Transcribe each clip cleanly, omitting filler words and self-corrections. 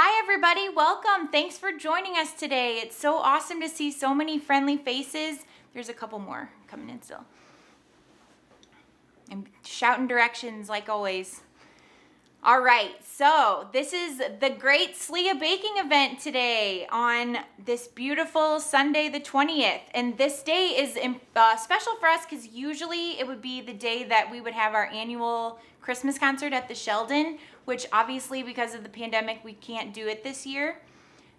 Hi everybody, welcome. Thanks for joining us today. It's so awesome to see so many friendly faces. There's a couple more coming in still. I'm shouting directions like always. All right, so this is the great SLIA baking event today on this beautiful Sunday the 20th. And this day is special for us because usually it would be the day that we would have our annual Christmas concert at the Sheldon, which obviously because of the pandemic we can't do it this year.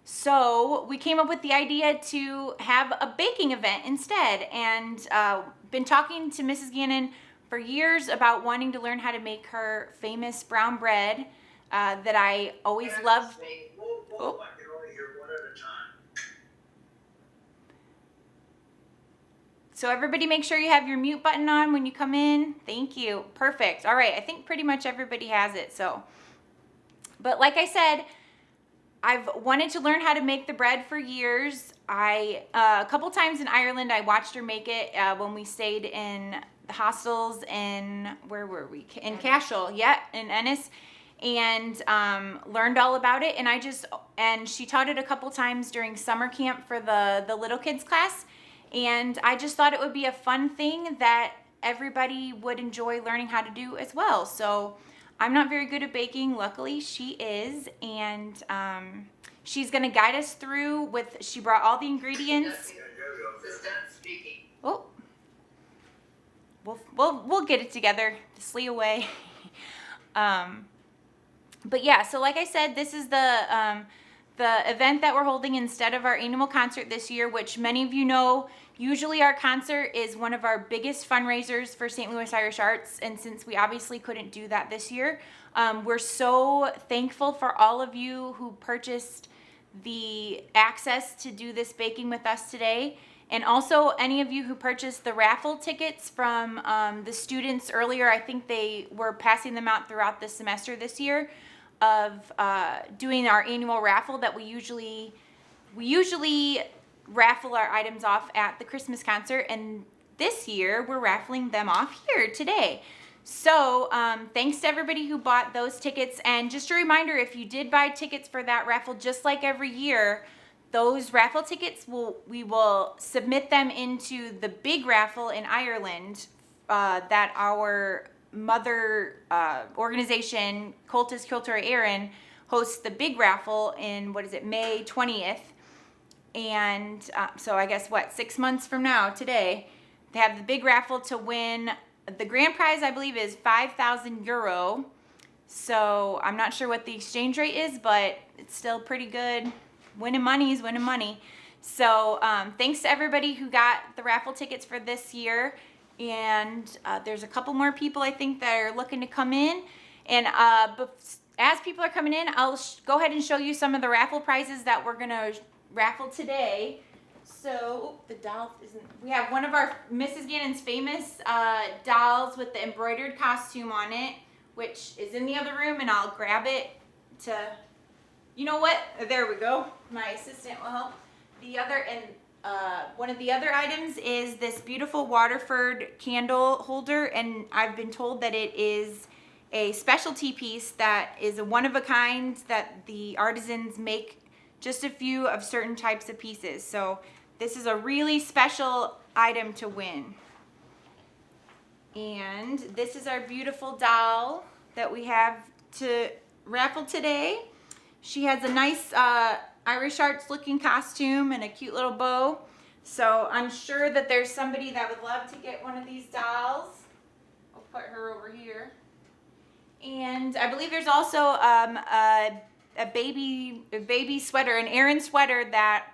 So we came up with the idea to have a baking event instead, and been talking to Mrs. Gannon for years about wanting to learn how to make her famous brown bread that I always loved. Oh. I can only hear one at a time. So everybody make sure you have your mute button on when you come in. Thank you. Perfect. All right, I think pretty much everybody has it. But like I said, I've wanted to learn how to make the bread for years. A couple times in Ireland, I watched her make it when we stayed in the hostels in, where were we? In Cashel, yeah, in Ennis, and learned all about it. And she taught it a couple times during summer camp for the little kids class. And I just thought it would be a fun thing that everybody would enjoy learning how to do as well. So I'm not very good at baking. Luckily, she is, and she's gonna guide us through she brought all the ingredients. Oh, we'll get it together. SLIA way. But yeah, so like I said, this is the event that we're holding instead of our annual concert this year, which many of you know, usually our concert is one of our biggest fundraisers for St. Louis Irish Arts, and since we obviously couldn't do that this year, we're so thankful for all of you who purchased the access to do this baking with us today, and also any of you who purchased the raffle tickets from the students earlier. I think they were passing them out throughout the semester this year, of doing our annual raffle that we usually raffle our items off at the Christmas concert, and this year we're raffling them off here today. So thanks to everybody who bought those tickets, and just a reminder, if you did buy tickets for that raffle, just like every year, those raffle tickets we will submit them into the big raffle in Ireland that our mother organization, Cultus Kilter Éireann, hosts the big raffle in, May 20th. And so I guess 6 months from now today, they have the big raffle to win. The grand prize, I believe, is €5,000. So I'm not sure what the exchange rate is, but it's still pretty good. Winning money is winning money. So thanks to everybody who got the raffle tickets for this year. And there's a couple more people I think that are looking to come in. And as people are coming in, I'll go ahead and show you some of the raffle prizes that we're gonna raffle today. So the doll isn't. We have one of our Mrs. Gannon's famous dolls with the embroidered costume on it, which is in the other room, and I'll grab it to. You know what? There we go. My assistant will help. One of the other items is this beautiful Waterford candle holder, and I've been told that it is a specialty piece that is a one-of-a-kind that the artisans make just a few of certain types of pieces. So this is a really special item to win. And this is our beautiful doll that we have to raffle today. She has a nice Irish Arts looking costume and a cute little bow. So I'm sure that there's somebody that would love to get one of these dolls. I'll put her over here. And I believe there's also a baby sweater, an Aran sweater that,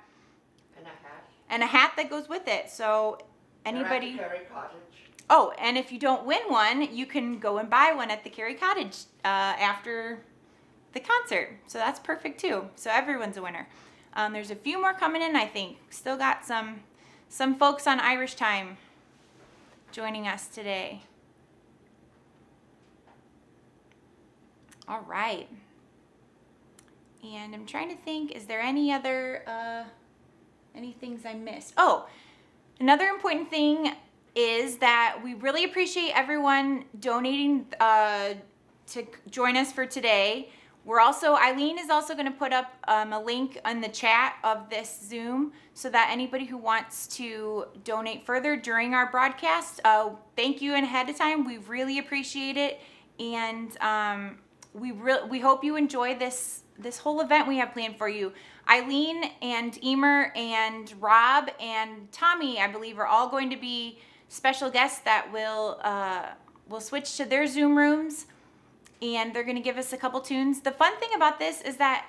and a hat that goes with it. So anybody. And at the Kerry Cottage. Oh, and if you don't win one, you can go and buy one at the Kerry Cottage after the concert. So that's perfect too. So everyone's a winner. There's a few more coming in, I think. Still got some folks on Irish time joining us today. All right. And I'm trying to think, is there any other any things I missed? Oh, another important thing is that we really appreciate everyone donating to join us for today. Eileen is also going to put up a link in the chat of this Zoom so that anybody who wants to donate further during our broadcast, thank you ahead of time. We really appreciate it, and we hope you enjoy this whole event we have planned for you. Eileen and Emer and Rob and Tommy, I believe, are all going to be special guests that will switch to their Zoom rooms, and they're going to give us a couple tunes. The fun thing about this is that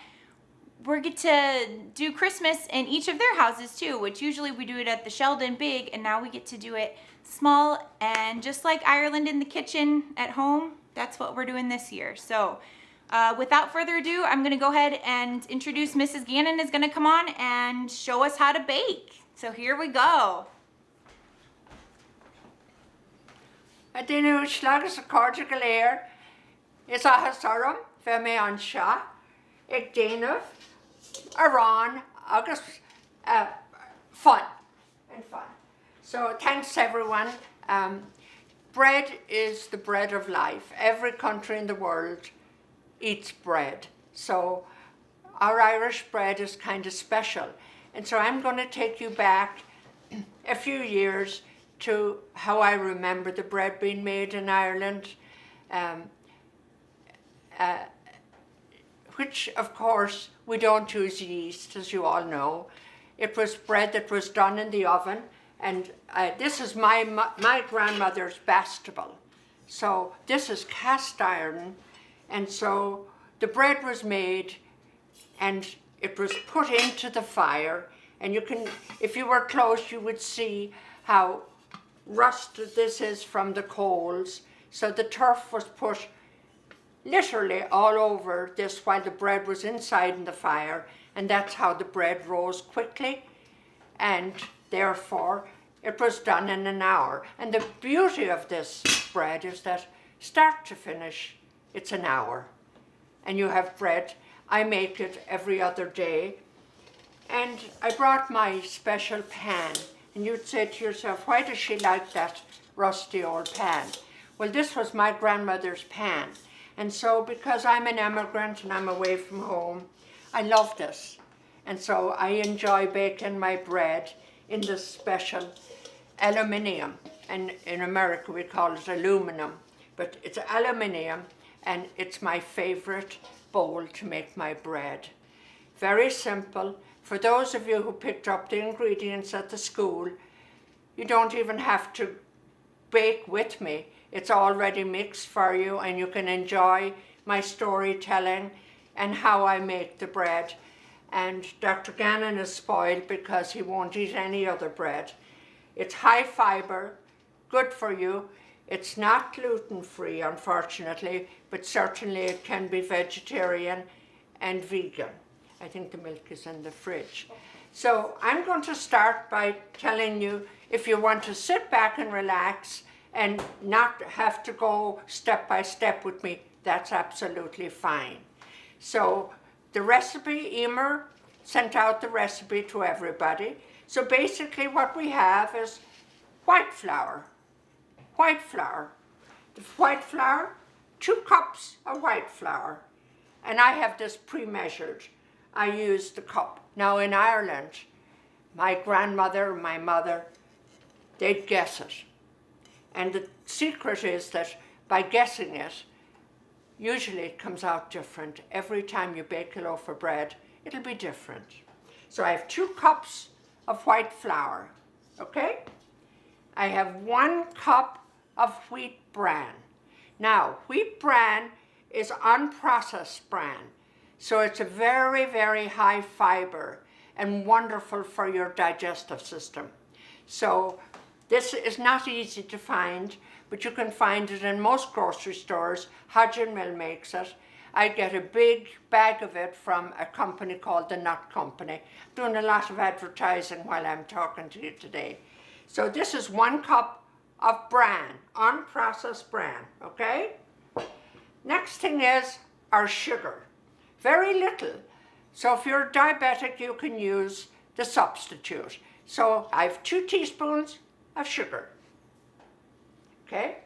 we get to do Christmas in each of their houses too, which usually we do it at the Sheldon big, and now we get to do it small. And just like Ireland in the kitchen at home, that's what we're doing this year. So without further ado, I'm going to go ahead and introduce Mrs. Gannon is going to come on and show us how to bake. So here we go. A dyn slagus a cordial air is a hasarum fe me ansha ag déanamh aran agus fun. So thanks everyone. Bread is the bread of life. Every country in the world eats bread. So our Irish bread is kind of special. And so I'm going to take you back a few years to how I remember the bread being made in Ireland, which of course we don't use yeast, as you all know. It was bread that was done in the oven, and this is my grandmother's bastable. So this is cast iron, and so the bread was made and it was put into the fire, and you can, if you were close, you would see how rusted this is from the coals. So the turf was put literally all over this while the bread was inside in the fire, and that's how the bread rose quickly, and therefore it was done in an hour. And the beauty of this bread is that start to finish it's an hour, and you have bread. I make it every other day, and I brought my special pan. And you'd say to yourself, why does she like that rusty old pan? Well, this was my grandmother's pan. And so because I'm an immigrant and I'm away from home, I love this. And so I enjoy baking my bread in this special aluminium. And in America we call it aluminum, but it's aluminium, and it's my favorite bowl to make my bread. Very simple. For those of you who picked up the ingredients at the school, you don't even have to bake with me. It's already mixed for you, and you can enjoy my storytelling and how I make the bread. And Dr. Gannon is spoiled because he won't eat any other bread. It's high fiber, good for you. It's not gluten-free, unfortunately, but certainly it can be vegetarian and vegan. I think the milk is in the fridge. So I'm going to start by telling you, if you want to sit back and relax and not have to go step by step with me, that's absolutely fine. So the recipe, Emer sent out the recipe to everybody. So basically what we have is white flour. White flour. The white flour, 2 cups of white flour. And I have this pre-measured. I use the cup. Now in Ireland, my grandmother, my mother, they'd guess it. And the secret is that by guessing it, usually it comes out different. Every time you bake a loaf of bread, it'll be different. So I have 2 cups of white flour, okay? I have 1 cup of wheat bran. Now, wheat bran is unprocessed bran. So it's a very, very high fiber and wonderful for your digestive system. So this is not easy to find, but you can find it in most grocery stores. Hodge & Mill makes it. I get a big bag of it from a company called the Nut Company. I'm doing a lot of advertising while I'm talking to you today. So this is 1 cup of bran, unprocessed bran, okay? Next thing is our sugar. Very little. So if you're diabetic, you can use the substitute. So I have 2 teaspoons of sugar. Okay?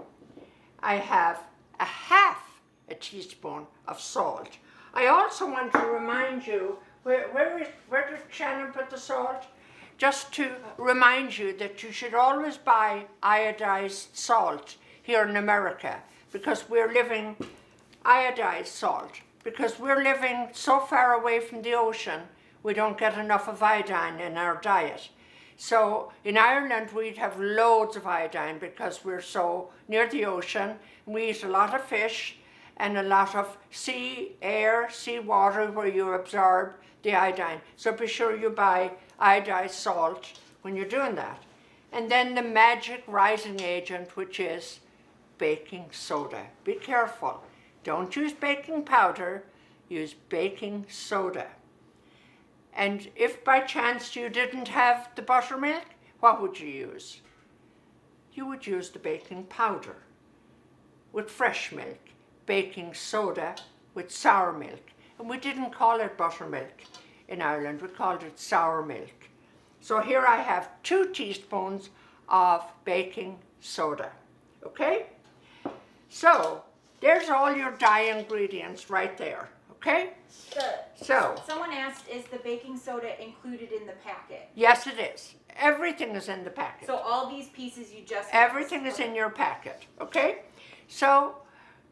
I have a half a teaspoon of salt. I also want to remind you, where did Shannon put the salt? Just to remind you that you should always buy iodized salt here in America, because we're living, iodized salt, because we're living so far away from the ocean, we don't get enough of iodine in our diet. So in Ireland, we'd have loads of iodine because we're so near the ocean. We eat a lot of fish and a lot of sea air, sea water where you absorb the iodine. So be sure you buy iodized salt when you're doing that. And then the magic rising agent, which is baking soda. Be careful. Don't use baking powder, use baking soda. And if by chance you didn't have the buttermilk, what would you use? You would use the baking powder with fresh milk, baking soda with sour milk. And we didn't call it buttermilk in Ireland, we called it sour milk. So here I have 2 teaspoons of baking soda, okay? So there's all your dye ingredients right there, okay? So someone asked, is the baking soda included in the packet? Yes, it is. Everything is in the packet. So all these pieces you just Everything is in your packet, okay? So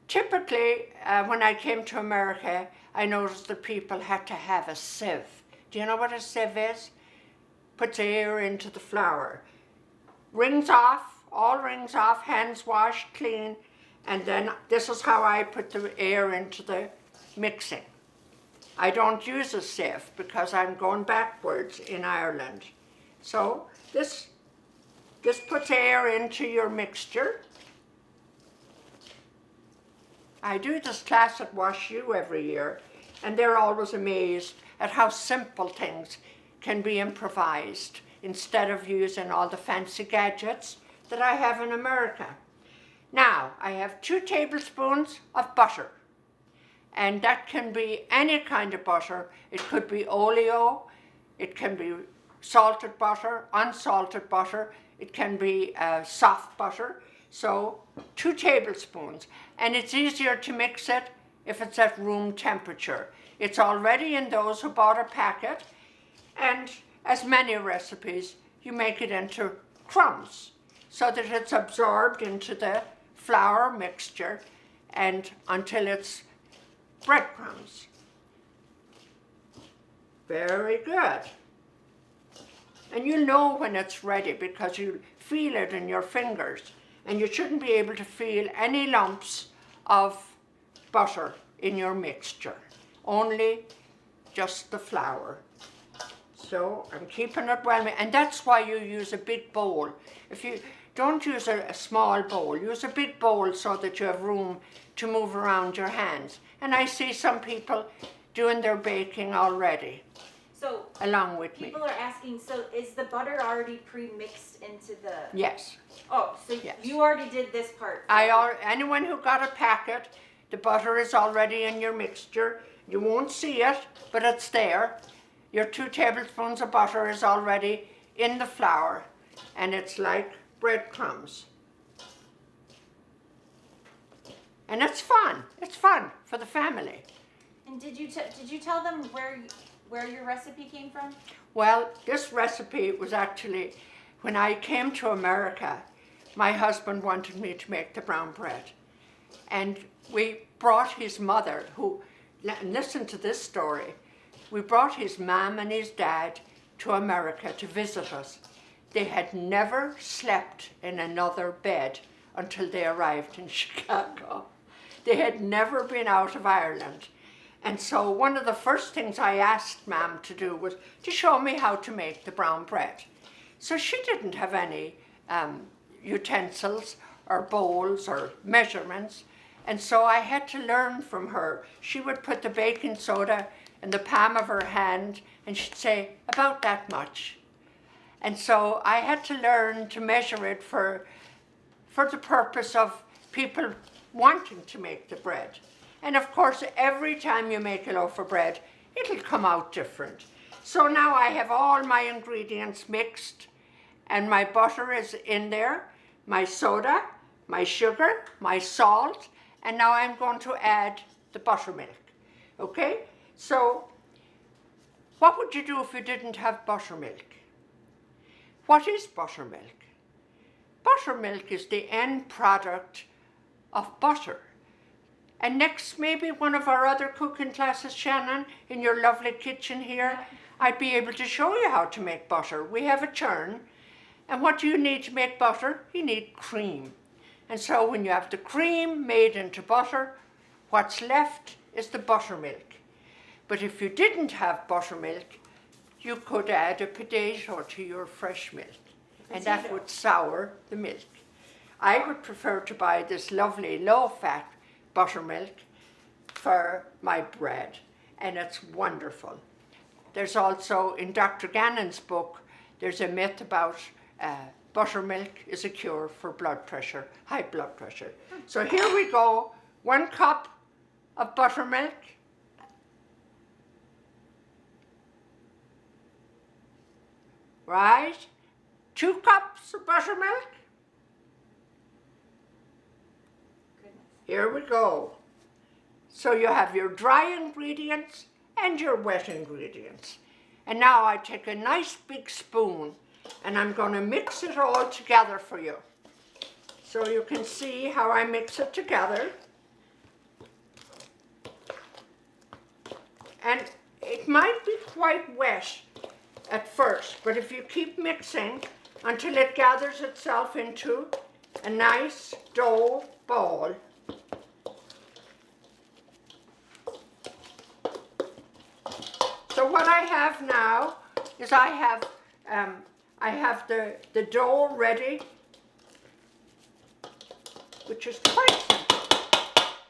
typically, when I came to America, I noticed that people had to have a sieve. Do you know what a sieve is? Puts air into the flour. Rings off, all rings off, hands washed, clean, and then this is how I put the air into the mixing. I don't use a sieve because I'm going backwards in Ireland. So this puts air into your mixture. I do this class at Wash U every year, and they're always amazed at how simple things can be improvised instead of using all the fancy gadgets that I have in America. Now, I have 2 tablespoons of butter, and that can be any kind of butter. It could be oleo, it can be salted butter, unsalted butter, it can be soft butter. So 2 tablespoons, and it's easier to mix it if it's at room temperature. It's already in those who bought a packet, and as many recipes, you make it into crumbs so that it's absorbed into the flour mixture and until it's breadcrumbs. Very good. And you know when it's ready because you feel it in your fingers, and you shouldn't be able to feel any lumps of butter in your mixture, only just the flour. So I'm keeping it well mixed, and that's why you use a big bowl. If you don't use a small bowl, use a big bowl so that you have room to move around your hands. And I see some people doing their baking already. So along with me. People are asking, so is the butter already pre-mixed into the... Yes. Oh, so yes. You already did this part. Anyone who got a packet, the butter is already in your mixture. You won't see it, but it's there. Your 2 tablespoons of butter is already in the flour, and it's like breadcrumbs. And it's fun. It's fun for the family. And did you tell them where your recipe came from? Well, this recipe was actually, when I came to America, my husband wanted me to make the brown bread. And we brought his mother, who, listen to this story, we brought his mom and his dad to America to visit us. They had never slept in another bed until they arrived in Chicago. They had never been out of Ireland. And so one of the first things I asked Mom to do was to show me how to make the brown bread. So she didn't have any utensils or bowls or measurements. And so I had to learn from her. She would put the baking soda in the palm of her hand and she'd say, about that much. And so I had to learn to measure it for the purpose of people wanting to make the bread. And of course, every time you make a loaf of bread, it'll come out different. So now I have all my ingredients mixed, and my butter is in there, my soda, my sugar, my salt, and now I'm going to add the buttermilk. Okay? So, what would you do if you didn't have buttermilk? What is buttermilk? Buttermilk is the end product of butter. And next, maybe one of our other cooking classes, Shannon, in your lovely kitchen here, I'd be able to show you how to make butter. We have a churn, and what do you need to make butter? You need cream. And so when you have the cream made into butter, what's left is the buttermilk. But if you didn't have buttermilk, you could add a potato to your fresh milk, and that would sour the milk. I would prefer to buy this lovely low-fat buttermilk for my bread, and it's wonderful. There's also, in Dr. Gannon's book, there's a myth about buttermilk is a cure for blood pressure, high blood pressure. So here we go, 1 cup of buttermilk. Right, 2 cups of buttermilk. Here we go. So you have your dry ingredients and your wet ingredients. And now I take a nice big spoon and I'm going to mix it all together for you. So you can see how I mix it together. And it might be quite wet at first, but if you keep mixing until it gathers itself into a nice dough ball. So what I have now is I have the dough ready, which is quite simple.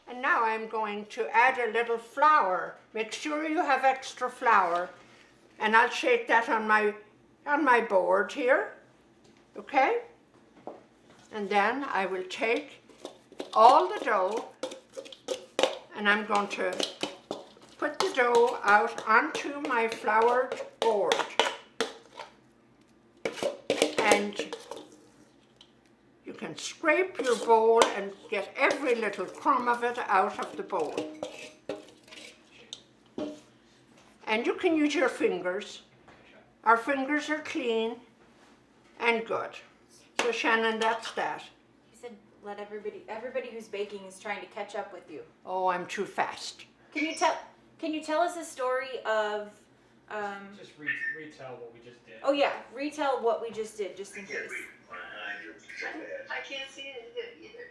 And now I'm going to add a little flour. Make sure you have extra flour, and I'll shake that on my board here. Okay? And then I will take all the dough and I'm going to put the dough out onto my floured board. And you can scrape your bowl and get every little crumb of it out of the bowl. And you can use your fingers. Our fingers are clean and good. So Shannon, that's that. He said let everybody who's baking is trying to catch up with you. Oh, I'm too fast. Can you tell us a story of Just retell what we just did. oh yeah, retell what we just did, just in case. I can't see it either.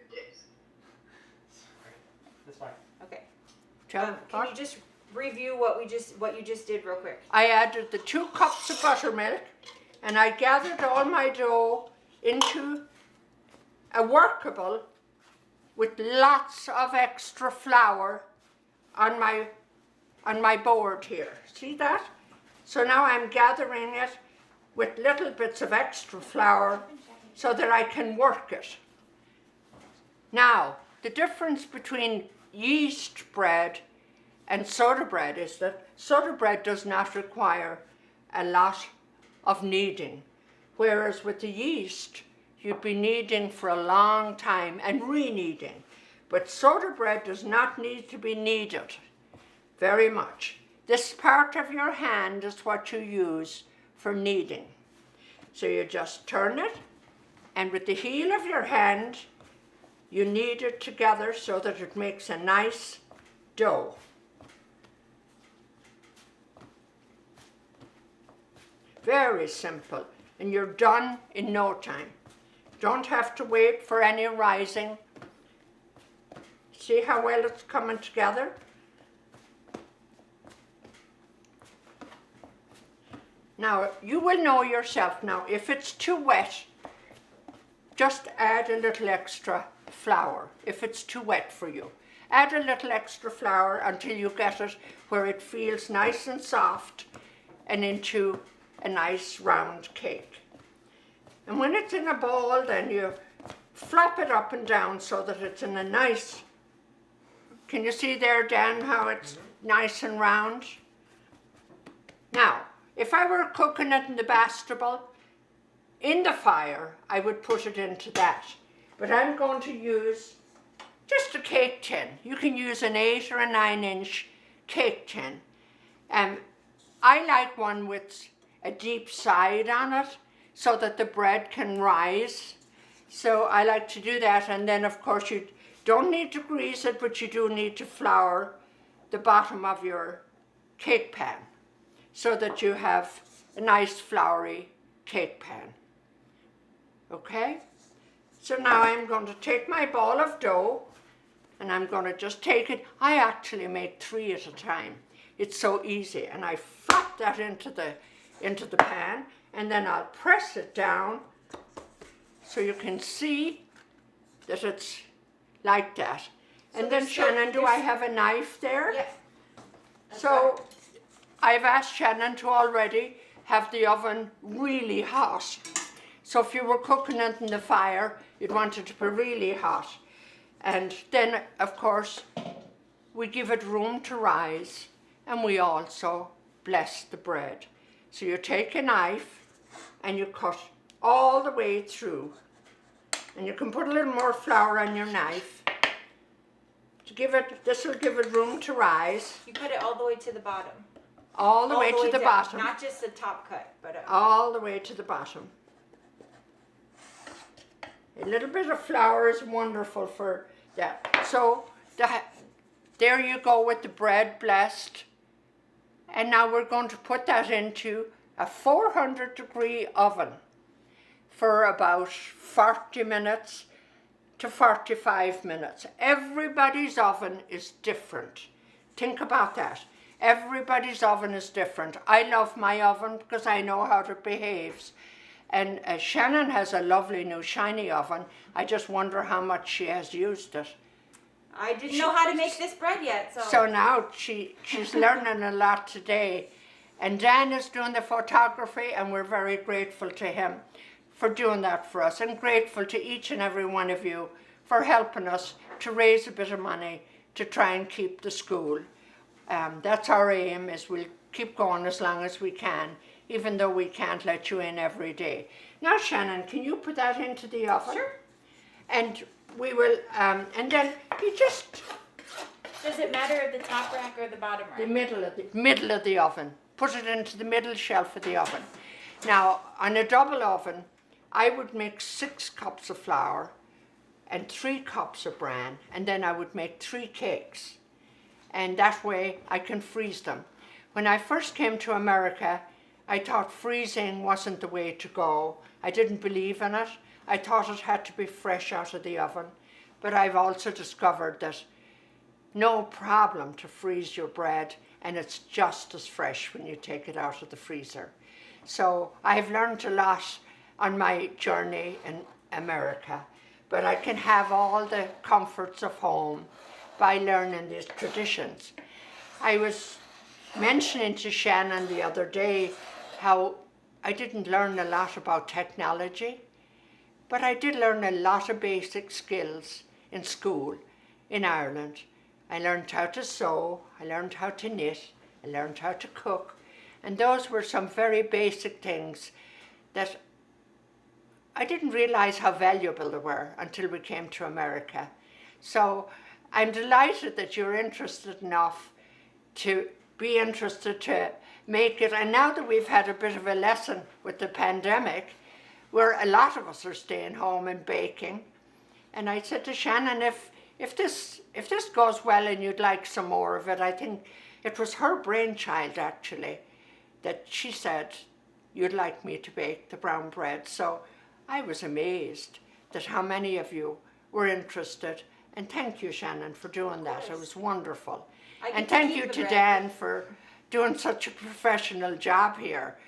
That's fine. Okay. Tell Can you just review what you just did real quick? I added the 2 cups of buttermilk and I gathered all my dough into a workable with lots of extra flour on my board here. See that? So now I'm gathering it with little bits of extra flour so that I can work it. Now, the difference between yeast bread and soda bread is that soda bread does not require a lot of kneading, whereas with the yeast, you'd be kneading for a long time and re-kneading. But soda bread does not need to be kneaded very much. This part of your hand is what you use for kneading. So you just turn it, and with the heel of your hand, you knead it together so that it makes a nice dough. Very simple, and you're done in no time. Don't have to wait for any rising. See how well it's coming together? Now, you will know yourself now, if it's too wet, just add a little extra flour, if it's too wet for you. Add a little extra flour until you get it where it feels nice and soft and into a nice round cake. And when it's in a ball, then you flop it up and down so that it's in a nice, can you see there, Dan, how it's nice and round? Now, if I were cooking it in the bastable, in the fire, I would put it into that. But I'm going to use just a cake tin. You can use an 8 or a 9 inch cake tin. I like one with a deep side on it so that the bread can rise. So I like to do that, and then of course you don't need to grease it, but you do need to flour the bottom of your cake pan so that you have a nice floury cake pan. Okay? So now I'm going to take my ball of dough and I'm going to just take it. I actually make 3 at a time. It's so easy, and I flop that into the pan, and then I'll press it down so you can see that it's like that. So And then Shannon, do I have a knife there? Yes. That's So I've asked Shannon to already have the oven really hot. So if you were cooking it in the fire, you'd want it to be really hot. And then, of course, we give it room to rise, and we also bless the bread. So you take a knife and you cut all the way through. And you can put a little more flour on your knife to give it, this will give it room to rise. You cut it all the way to the bottom. All the way to the down. bottom. Not just the top cut, but All the way to the bottom. A little bit of flour is wonderful for that. So there you go with the bread blessed. And now we're going to put that into a 400-degree oven for about 40 minutes to 45 minutes. Everybody's oven is different. Think about that. Everybody's oven is different. I love my oven because I know how it behaves. And Shannon has a lovely new shiny oven. I just wonder how much she has used it. I didn't know how to make this bread yet, so. So now she's learning a lot today. And Dan is doing the photography, and we're very grateful to him for doing that for us, and grateful to each and every one of you for helping us to raise a bit of money to try and keep the school. That's our aim, is we'll keep going as long as we can, even though we can't let you in every day. Now, Shannon, can you put that into the oven? Sure. And we will, and then you just... Does it matter the top rack or the bottom rack? The middle of the oven. Put it into the middle shelf of the oven. Now, on a double oven, I would make 6 cups of flour and 3 cups of bran, and then I would make 3 cakes. And that way I can freeze them. When I first came to America, I thought freezing wasn't the way to go. I didn't believe in it. I thought it had to be fresh out of the oven. But I've also discovered that no problem to freeze your bread, and it's just as fresh when you take it out of the freezer. So I've learned a lot on my journey in America, but I can have all the comforts of home by learning these traditions. I was mentioning to Shannon the other day how I didn't learn a lot about technology, but I did learn a lot of basic skills in school in Ireland. I learned how to sew, I learned how to knit, I learned how to cook, and those were some very basic things that I didn't realize how valuable they were until we came to America. So I'm delighted that you're interested enough to be interested to make it. And now that we've had a bit of a lesson with the pandemic, where a lot of us are staying home and baking, and I said to Shannon, if this goes well and you'd like some more of it, I think it was her brainchild actually, that she said, you'd like me to bake the brown bread. So I was amazed that how many of you were interested. And thank you, Shannon, for doing that. It was wonderful. And thank you to Dan for doing such a professional job here.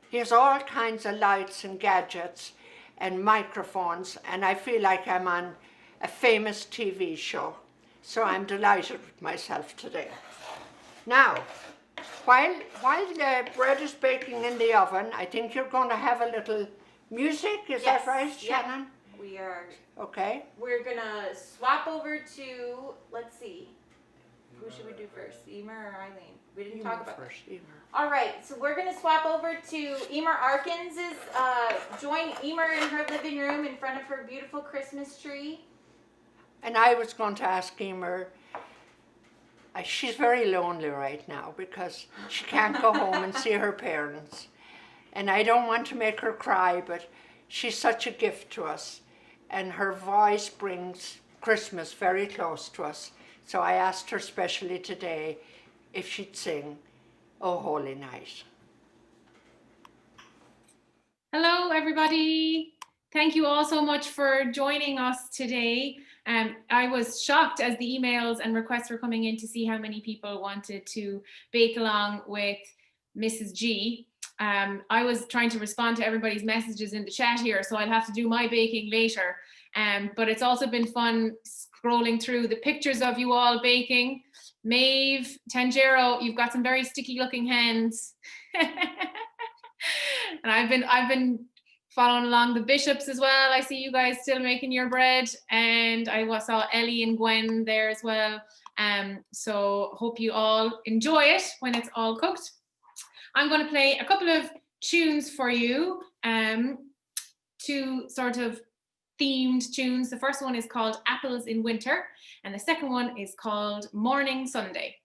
He has all kinds of lights and gadgets and microphones, and I feel like I'm on a famous TV show. So I'm delighted with myself today. Now, while the bread is baking in the oven, I think you're going to have a little music. Is that right, Shannon? Yeah, we are. Okay. We're gonna swap over to, let's see, who should we do first, Emer or Eileen? We didn't talk about first, that. All right, so we're gonna swap over to Emer Arkins. Join Emer in her living room in front of her beautiful Christmas tree. And I was going to ask Emer, She's very lonely right now because she can't go home and see her parents. And I don't want to make her cry, but she's such a gift to us. And her voice brings Christmas very close to us. So I asked her specially today if she'd sing "O Holy Night." Hello, everybody. Thank you all so much for joining us today. I was shocked as the emails and requests were coming in to see how many people wanted to bake along with Mrs. G. I was trying to respond to everybody's messages in the chat here, so I'll have to do my baking later. But it's also been fun scrolling through the pictures of you all baking. Maeve, Tanjero, you've got some very sticky looking hands. And I've been following along the bishops as well. I see you guys still making your bread, and I saw Ellie and Gwen there as well. So hope you all enjoy it when it's all cooked. I'm going to play a couple of tunes for you, two sort of themed tunes. The first one is called Apples in Winter, and the second one is called Morning Sunday.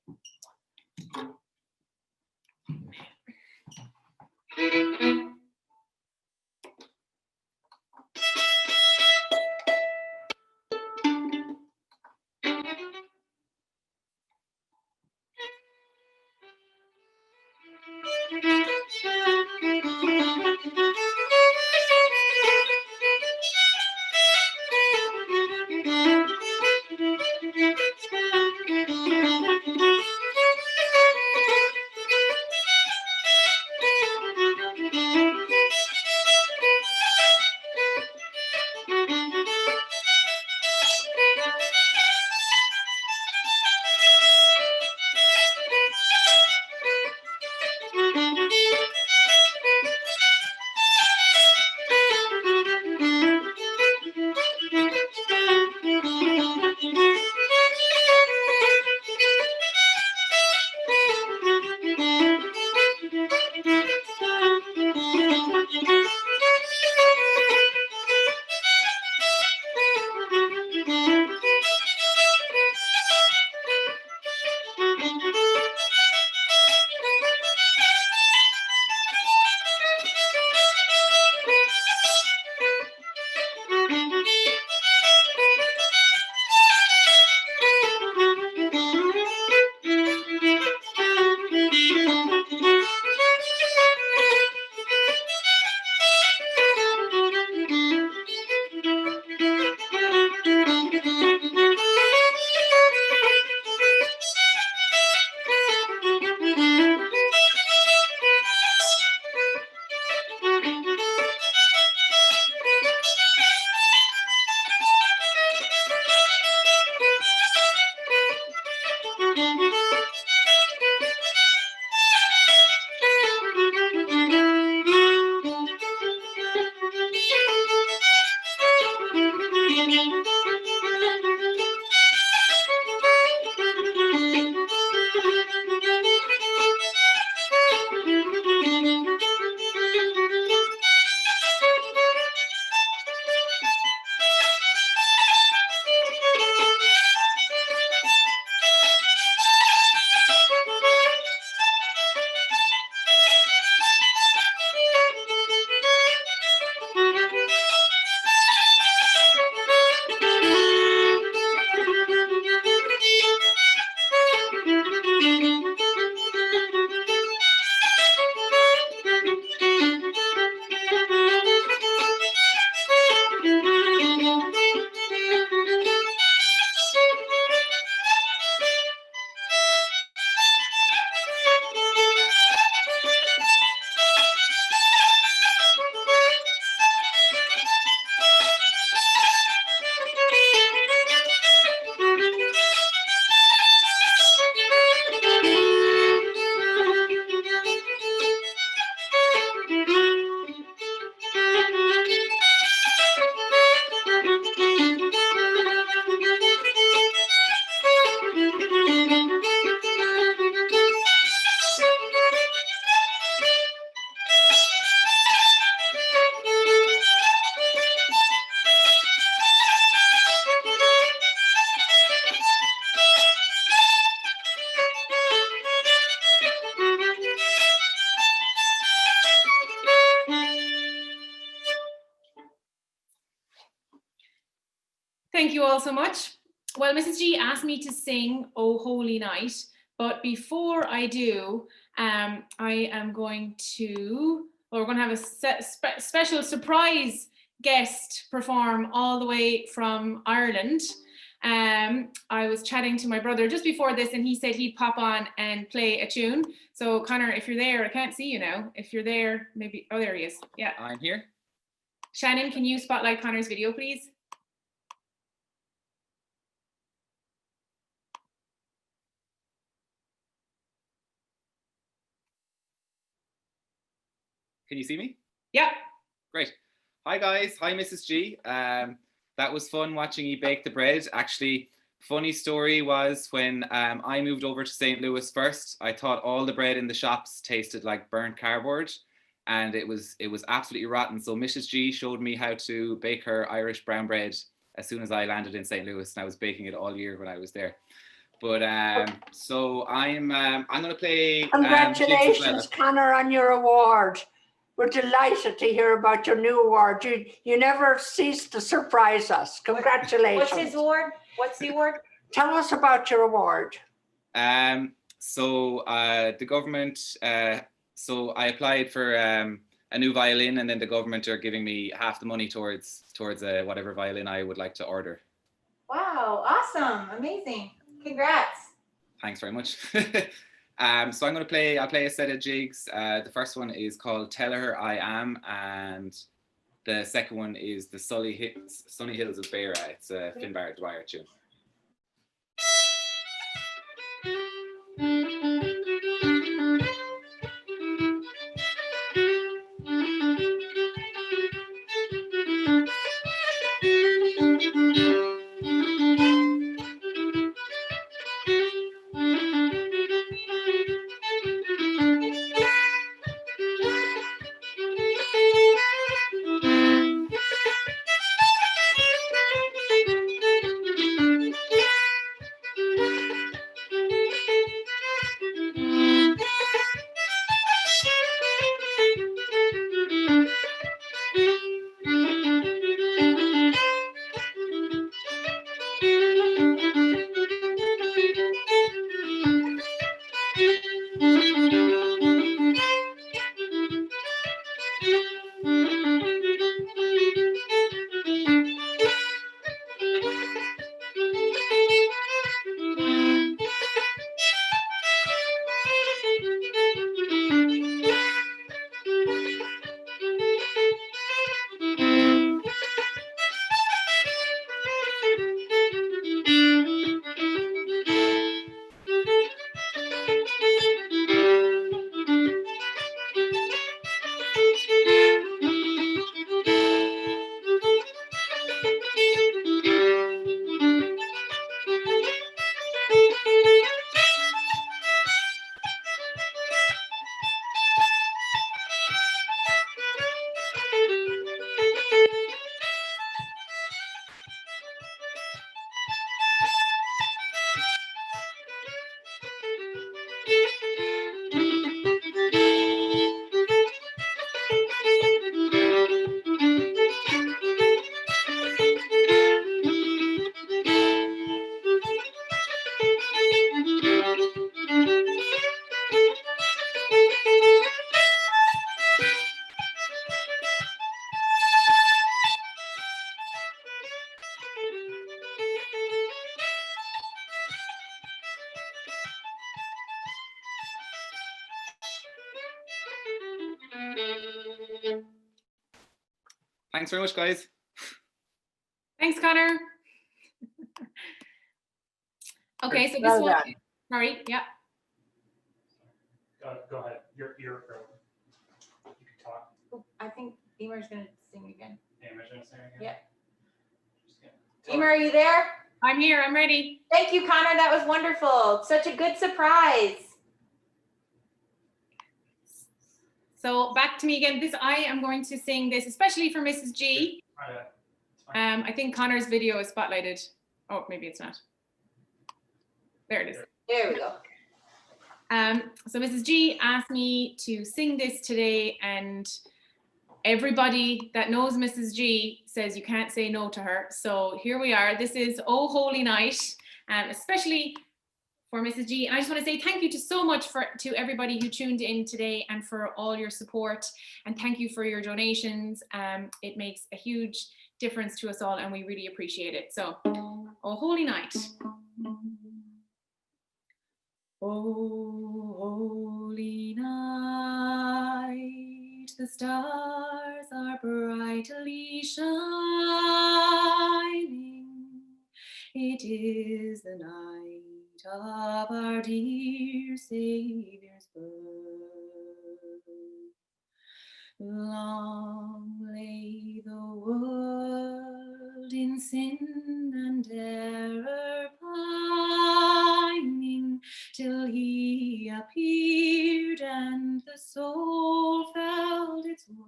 you all so much. Well, Mrs. G asked me to sing "Oh Holy Night," but before I do, I am going to, well, we're going to have a special surprise guest perform all the way from Ireland. I was chatting to my brother just before this, and he said he'd pop on and play a tune. So Connor, if you're there, I can't see you now. If you're there, maybe, oh, there he is. Yeah. I'm here. Shannon, can you spotlight Connor's video, please? Can you see me? Yeah. Great. Hi guys. Hi Mrs. G. That was fun watching you bake the bread. Actually, funny story was when I moved over to St. Louis first, I thought all the bread in the shops tasted like burnt cardboard, and it was absolutely rotten. So Mrs. G showed me how to bake her Irish brown bread as soon as I landed in St. Louis, and I was baking it all year when I was there. But so I'm going to play. Congratulations, Connor, on your award. We're delighted to hear about your new award. You never cease to surprise us. Congratulations. What's his award? What's the award? Tell us about your award. So the government, so I applied for a new violin, and then the government are giving me half the money towards whatever violin I would like to order. Wow, awesome, amazing. Congrats. Thanks very much. So I'll play a set of jigs. The first one is called Tell Her I Am, and the second one is the Sunny Hills of Beara. It's a Finbar Dwyer tune. Thanks very much, guys. Thanks, Connor. Okay, so this Well one, done. sorry, yeah. Go ahead. You're you can talk. I think Emer's gonna sing again. Image and saying again. Yeah. Just kidding. Emer, are you there? I'm here, I'm ready. Thank you, Connor. That was wonderful. Such a good surprise. So back to me again. I am going to sing this, especially for Mrs. G. I think Connor's video is spotlighted. Oh, maybe it's not. There it is. There we go. So Mrs. G asked me to sing this today, and everybody that knows Mrs. G says you can't say no to her. So here we are. This is Oh Holy Night, especially for Mrs. G. And I just want to say thank you so much to everybody who tuned in today and for all your support. And thank you for your donations. It makes a huge difference to us all and we really appreciate it. So, Oh Holy Night. Oh holy night, the stars are brightly shining. It is the night of our dear Saviour's birth. Long lay the world in sin and error pining, till he appeared and the soul felt its worth.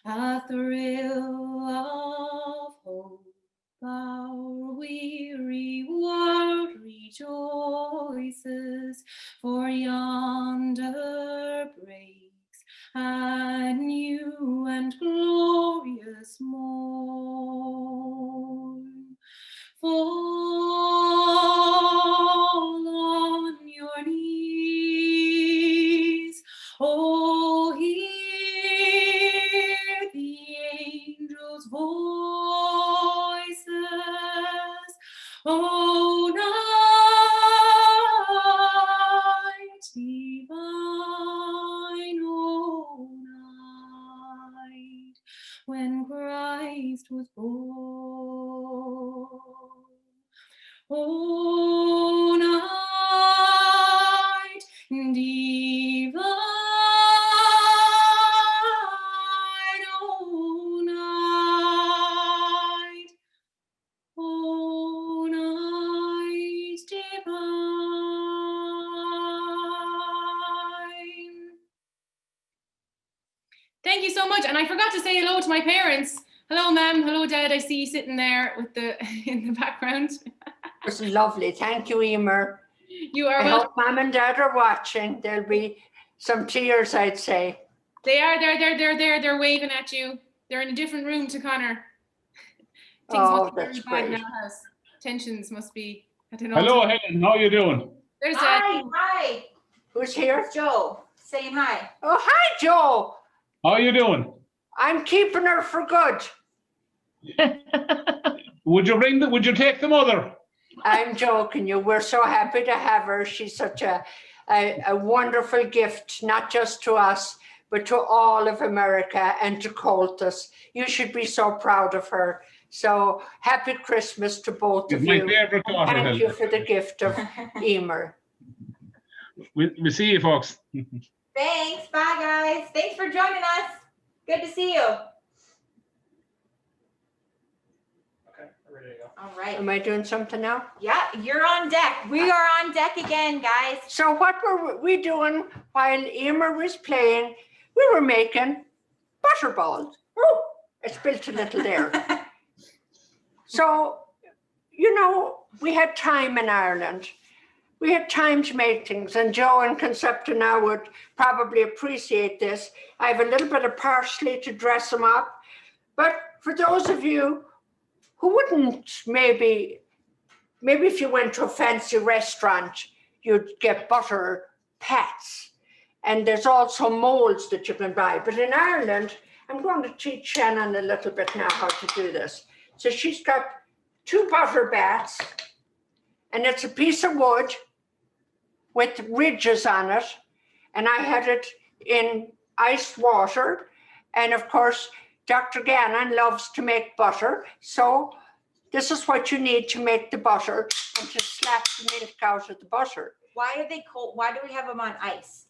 A thrill of hope, our weary world rejoices, for yonder breaks a new and glorious morn. Fall on your knees, oh, hear the angels' voices, oh, night divine, oh, night when Christ was born. Oh, night divine, oh, night, oh, night divine. Thank you so much. And I forgot to say hello to my parents. Hello, Ma'am. Hello, Dad. I see you sitting there with in the background. It was lovely. Thank you, Emer. You are I welcome. hope Mom and Dad are watching. There'll be some tears, I'd say. They are. They're waving at you. They're in a different room to Connor. Things must be That's very bad great. in our house. Tensions must be at an Hello, all-time. Helen. How you doing? There's Hi. Who's here? It's Joe saying hi. Oh, hi, Joe. How you doing? I'm keeping her for good. Would you take the mother? I'm joking you. We're so happy to have her. She's such a wonderful gift, not just to us, but to all of America and to Coltus. You should be so proud of her. So happy Christmas to both She's of my you. favourite daughter, Thank you Helen. for the gift of Emer. We see you, folks. Thanks. Bye, guys. Thanks for joining us. Good to see you. Okay, we're ready to go. All right. Am I doing something now? Yeah, you're on deck. We are on deck again, guys. So what were we doing while Emer was playing? We were making butterballs. Oh, I spilled a little there. So, you know, we had time in Ireland. We had time to make things, and Joe and Concepta now would probably appreciate this. I have a little bit of parsley to dress them up. But for those of you who wouldn't maybe if you went to a fancy restaurant, you'd get butter pats. And there's also molds that you can buy. But in Ireland, I'm going to teach Shannon a little bit now how to do this. So she's got 2 butter bats, and it's a piece of wood with ridges on it. And I had it in iced water. And of course, Dr. Gannon loves to make butter. So this is what you need to make the butter and to slap the milk out of the butter. Why are they cold? Why do we have them on ice?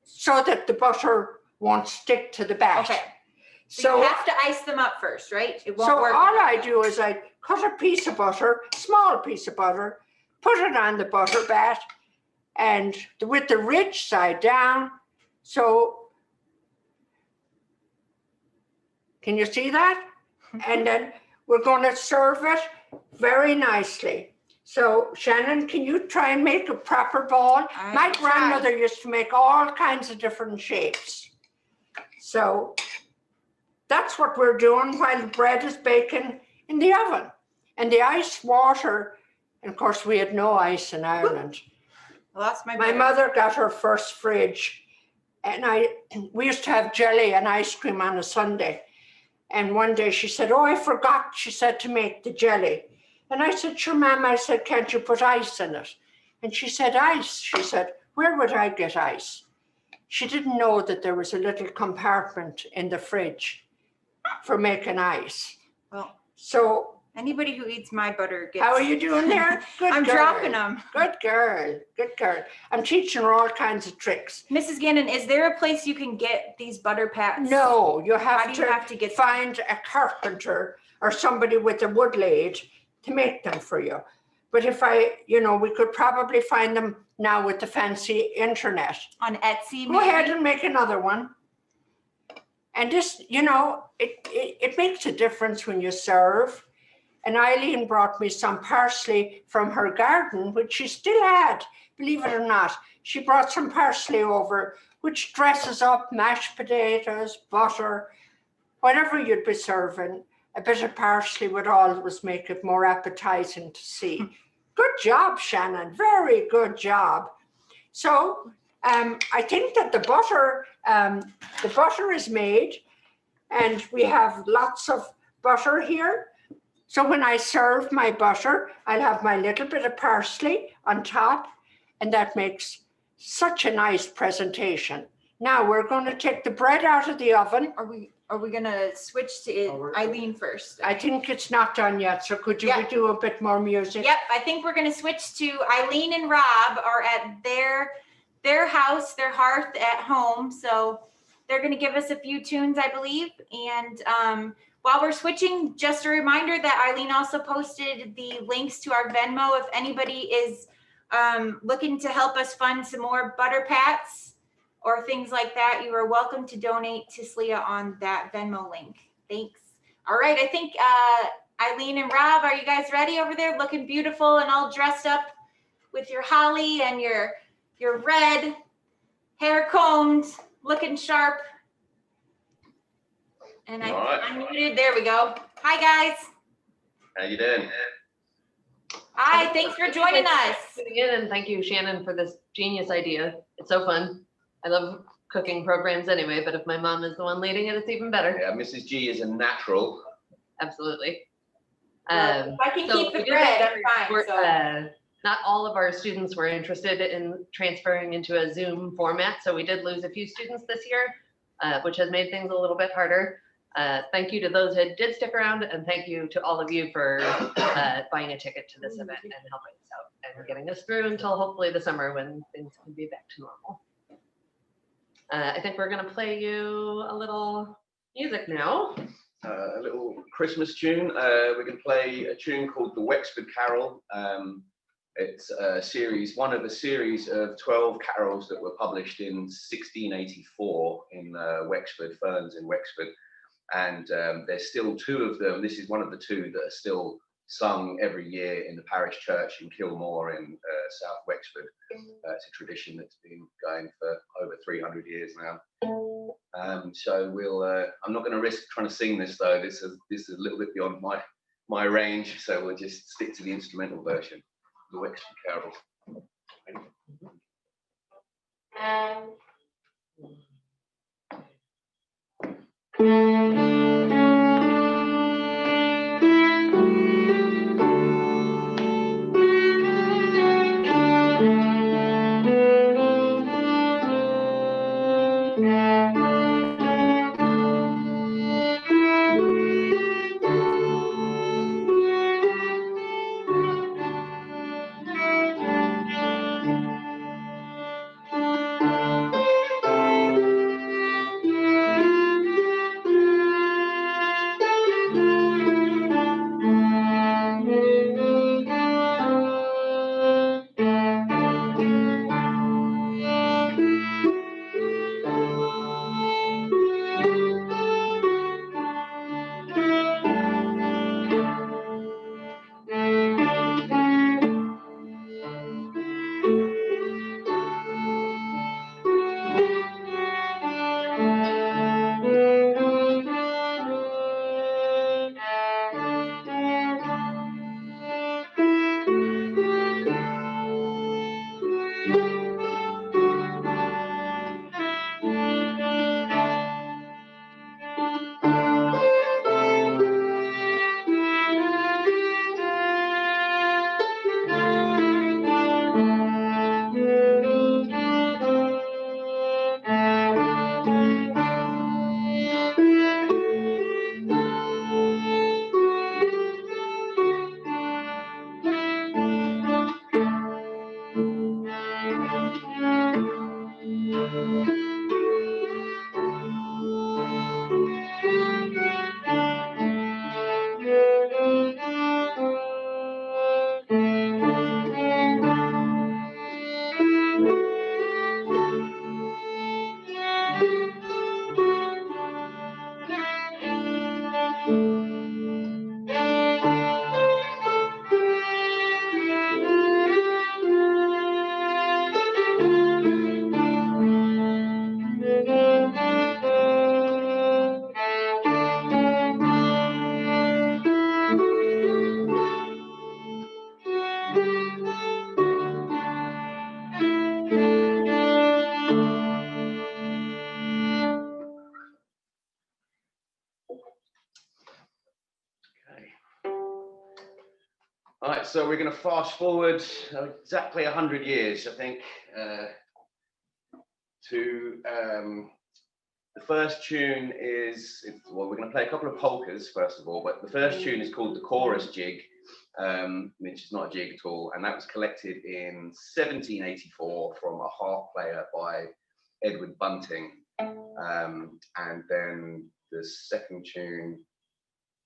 So that the butter won't stick to the bat. Okay. So you have to ice them up first, right? It won't so work. all I do is I cut a piece of butter, small piece of butter, put it on the butter bat, and with the ridge side down. So can you see that? And then we're going to serve it very nicely. So Shannon, can you try and make a proper ball? My grandmother used to make all kinds of different shapes. So that's what we're doing while the bread is baking in the oven. And the ice water, and of course we had no ice in Ireland. I lost my My bear. mother got her first fridge, and we used to have jelly and ice cream on a Sunday. And one day she said, "Oh, I forgot," she said, "to make the jelly." And I said, "Sure, Ma'am," I said, "can't you put ice in it?" And she said, "Ice." She said, "Where would I get ice?" She didn't know that there was a little compartment in the fridge for making ice. Well, So anybody who eats my butter gets. how are you doing there? Good I'm girl. dropping them. Good girl. Good girl. I'm teaching her all kinds of tricks. Mrs. Gannon, is there a place you can get these butter pats? No, you How have do you have to get find a carpenter or somebody with a wood lathe to make them for you. But if we could probably find them now with the fancy internet. on Etsy? Go ahead and make another one. And this, it makes a difference when you serve. And Eileen brought me some parsley from her garden, which she still had, believe it or not. She brought some parsley over, which dresses up mashed potatoes, butter, whatever you'd be serving. A bit of parsley would always make it more appetizing to see. Good job, Shannon. Very good job. So I think that the butter is made, and we have lots of butter here. So when I serve my butter, I'll have my little bit of parsley on top, and that makes such a nice presentation. Now we're going to take the bread out of the oven. Are we gonna switch to Eileen first? I think it's not done yet, so could you do a bit more music? Yep, I think we're gonna switch to Eileen and Rob are at their house, their hearth at home. So they're gonna give us a few tunes, I believe. And while we're switching, just a reminder that Eileen also posted the links to our Venmo. If anybody is looking to help us fund some more butter pats or things like that, you are welcome to donate to SLIA on that Venmo link. Thanks. All right, I think Eileen and Rob, are you guys ready over there? Looking beautiful and all dressed up with your holly and your red hair combed, looking sharp. And I'm muted. There we go. Hi, guys. How you doing? Hi, thanks for joining us. And thank you, Shannon, for this genius idea. It's so fun. I love cooking programs anyway, but if my mom is the one leading it, it's even better. Yeah, Mrs. G is a natural. Absolutely. Well, if I can So keep the we did bread, that I'm fine. So. Not all of our students were interested in transferring into a Zoom format, so we did lose a few students this year, which has made things a little bit harder. Thank you to those that did stick around, and thank you to all of you for buying a ticket to this event and helping us out and getting us through until hopefully the summer when things can be back to normal. I think we're going to play you a little music now. A little Christmas tune. We're going to play a tune called the Wexford Carol. It's one of a series of 12 carols that were published in 1684 in Wexford, Ferns in Wexford. And there's still two of them. This is one of the two that are still sung every year in the parish church in Kilmore in South Wexford. It's a tradition that's been going for over 300 years now. So I'm not going to risk trying to sing this though. This is a little bit beyond my range. So we'll just stick to the instrumental version, the Wexford Carol. so we're going to fast forward exactly 100 years, I think, to the first tune is, well, we're going to play a couple of polkas first of all, but the first tune is called the Chorus Jig, which is not a jig at all, and that was collected in 1784 from a harp player by Edward Bunting. And then the second tune,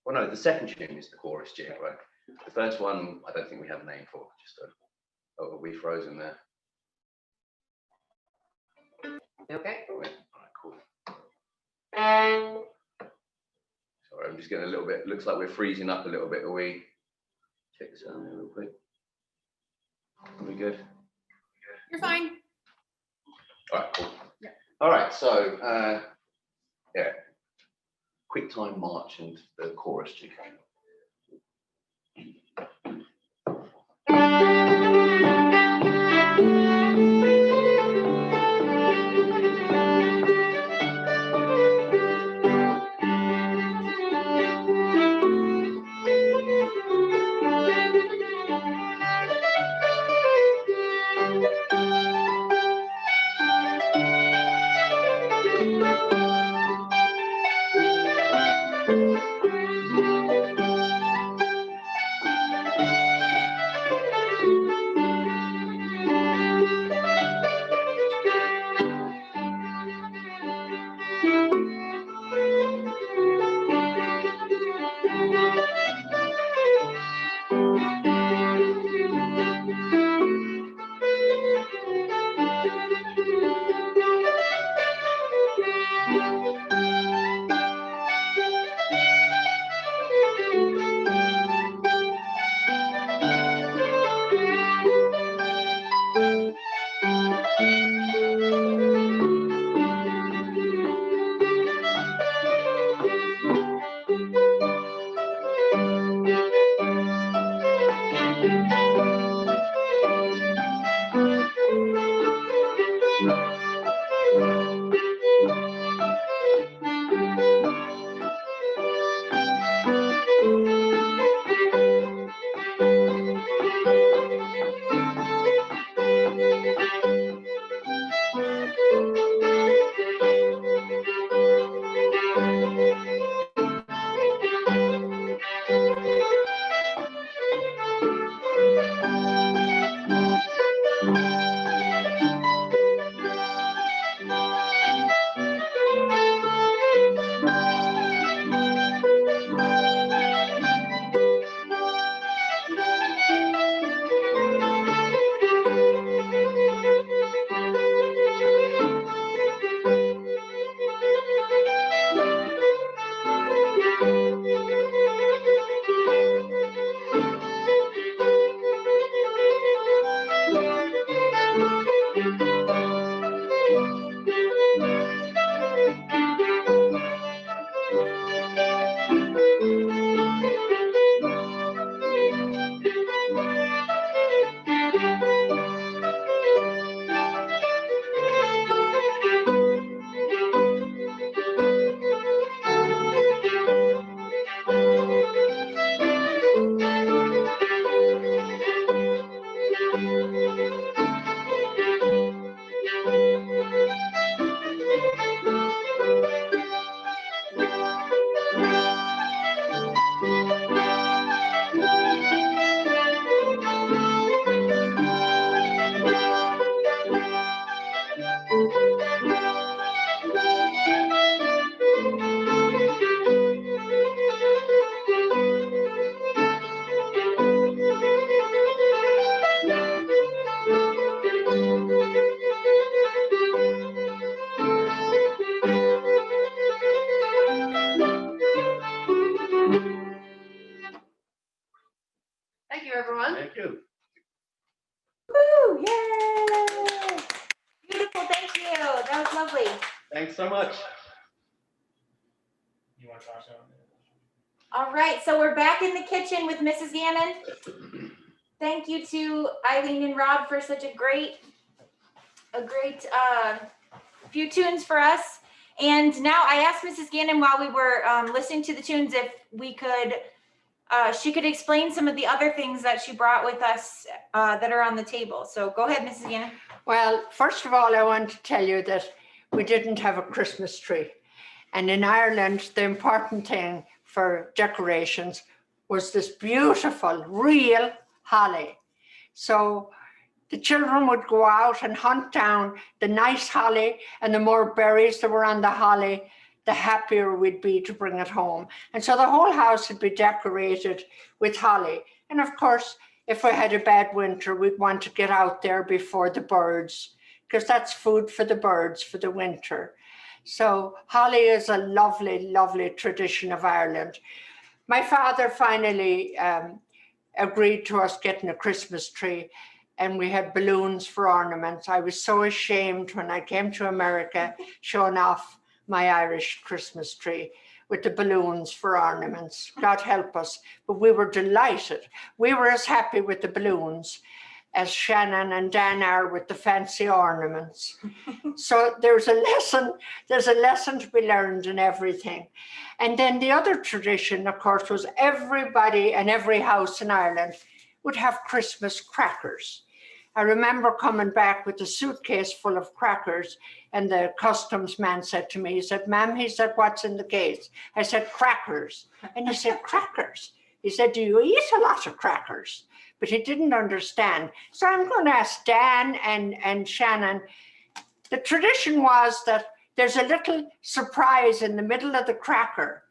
well, no, the second tune is the Chorus Jig, right? The first one, I don't think we have a name for, just are we frozen there? Okay. All right, cool. Sorry, I'm just getting a little bit, looks like we're freezing up a little bit. Are we? Check this out real quick. Are we good? You're fine. All right, cool. Yeah. All right, so, yeah, quick time march and the chorus jig. Thank you, everyone. Thank you. Woo, yay! Beautiful, thank you. That was lovely. Thanks so much. You want to talk about it? All right, so we're back in the kitchen with Mrs. Gannon. Thank you to Eileen and Rob for such a great few tunes for us. And now I asked Mrs. Gannon while we were listening to the tunes if we could she could explain some of the other things that she brought with us that are on the table. So go ahead, Mrs. Gannon. Well, first of all, I want to tell you that we didn't have a Christmas tree. And in Ireland, the important thing for decorations was this beautiful, real holly. So the children would go out and hunt down the nice holly, and the more berries that were on the holly, the happier we'd be to bring it home. And so the whole house would be decorated with holly. And of course, if we had a bad winter, we'd want to get out there before the birds, because that's food for the birds for the winter. So holly is a lovely, lovely tradition of Ireland. My father finally agreed to us getting a Christmas tree, and we had balloons for ornaments. I was so ashamed when I came to America showing off my Irish Christmas tree with the balloons for ornaments. God help us, but we were delighted. We were as happy with the balloons as Shannon and Dan are with the fancy ornaments. So there's a lesson to be learned in everything. And then the other tradition, of course, was everybody and every house in Ireland would have Christmas crackers. I remember coming back with a suitcase full of crackers, and the customs man said to me, he said, "Ma'am," he said, "what's in the case?" I said, "Crackers." And he said, "Crackers?" He said, "Do you eat a lot of crackers?" But he didn't understand. So I'm going to ask Dan and Shannon. The tradition was that there's a little surprise in the middle of the cracker,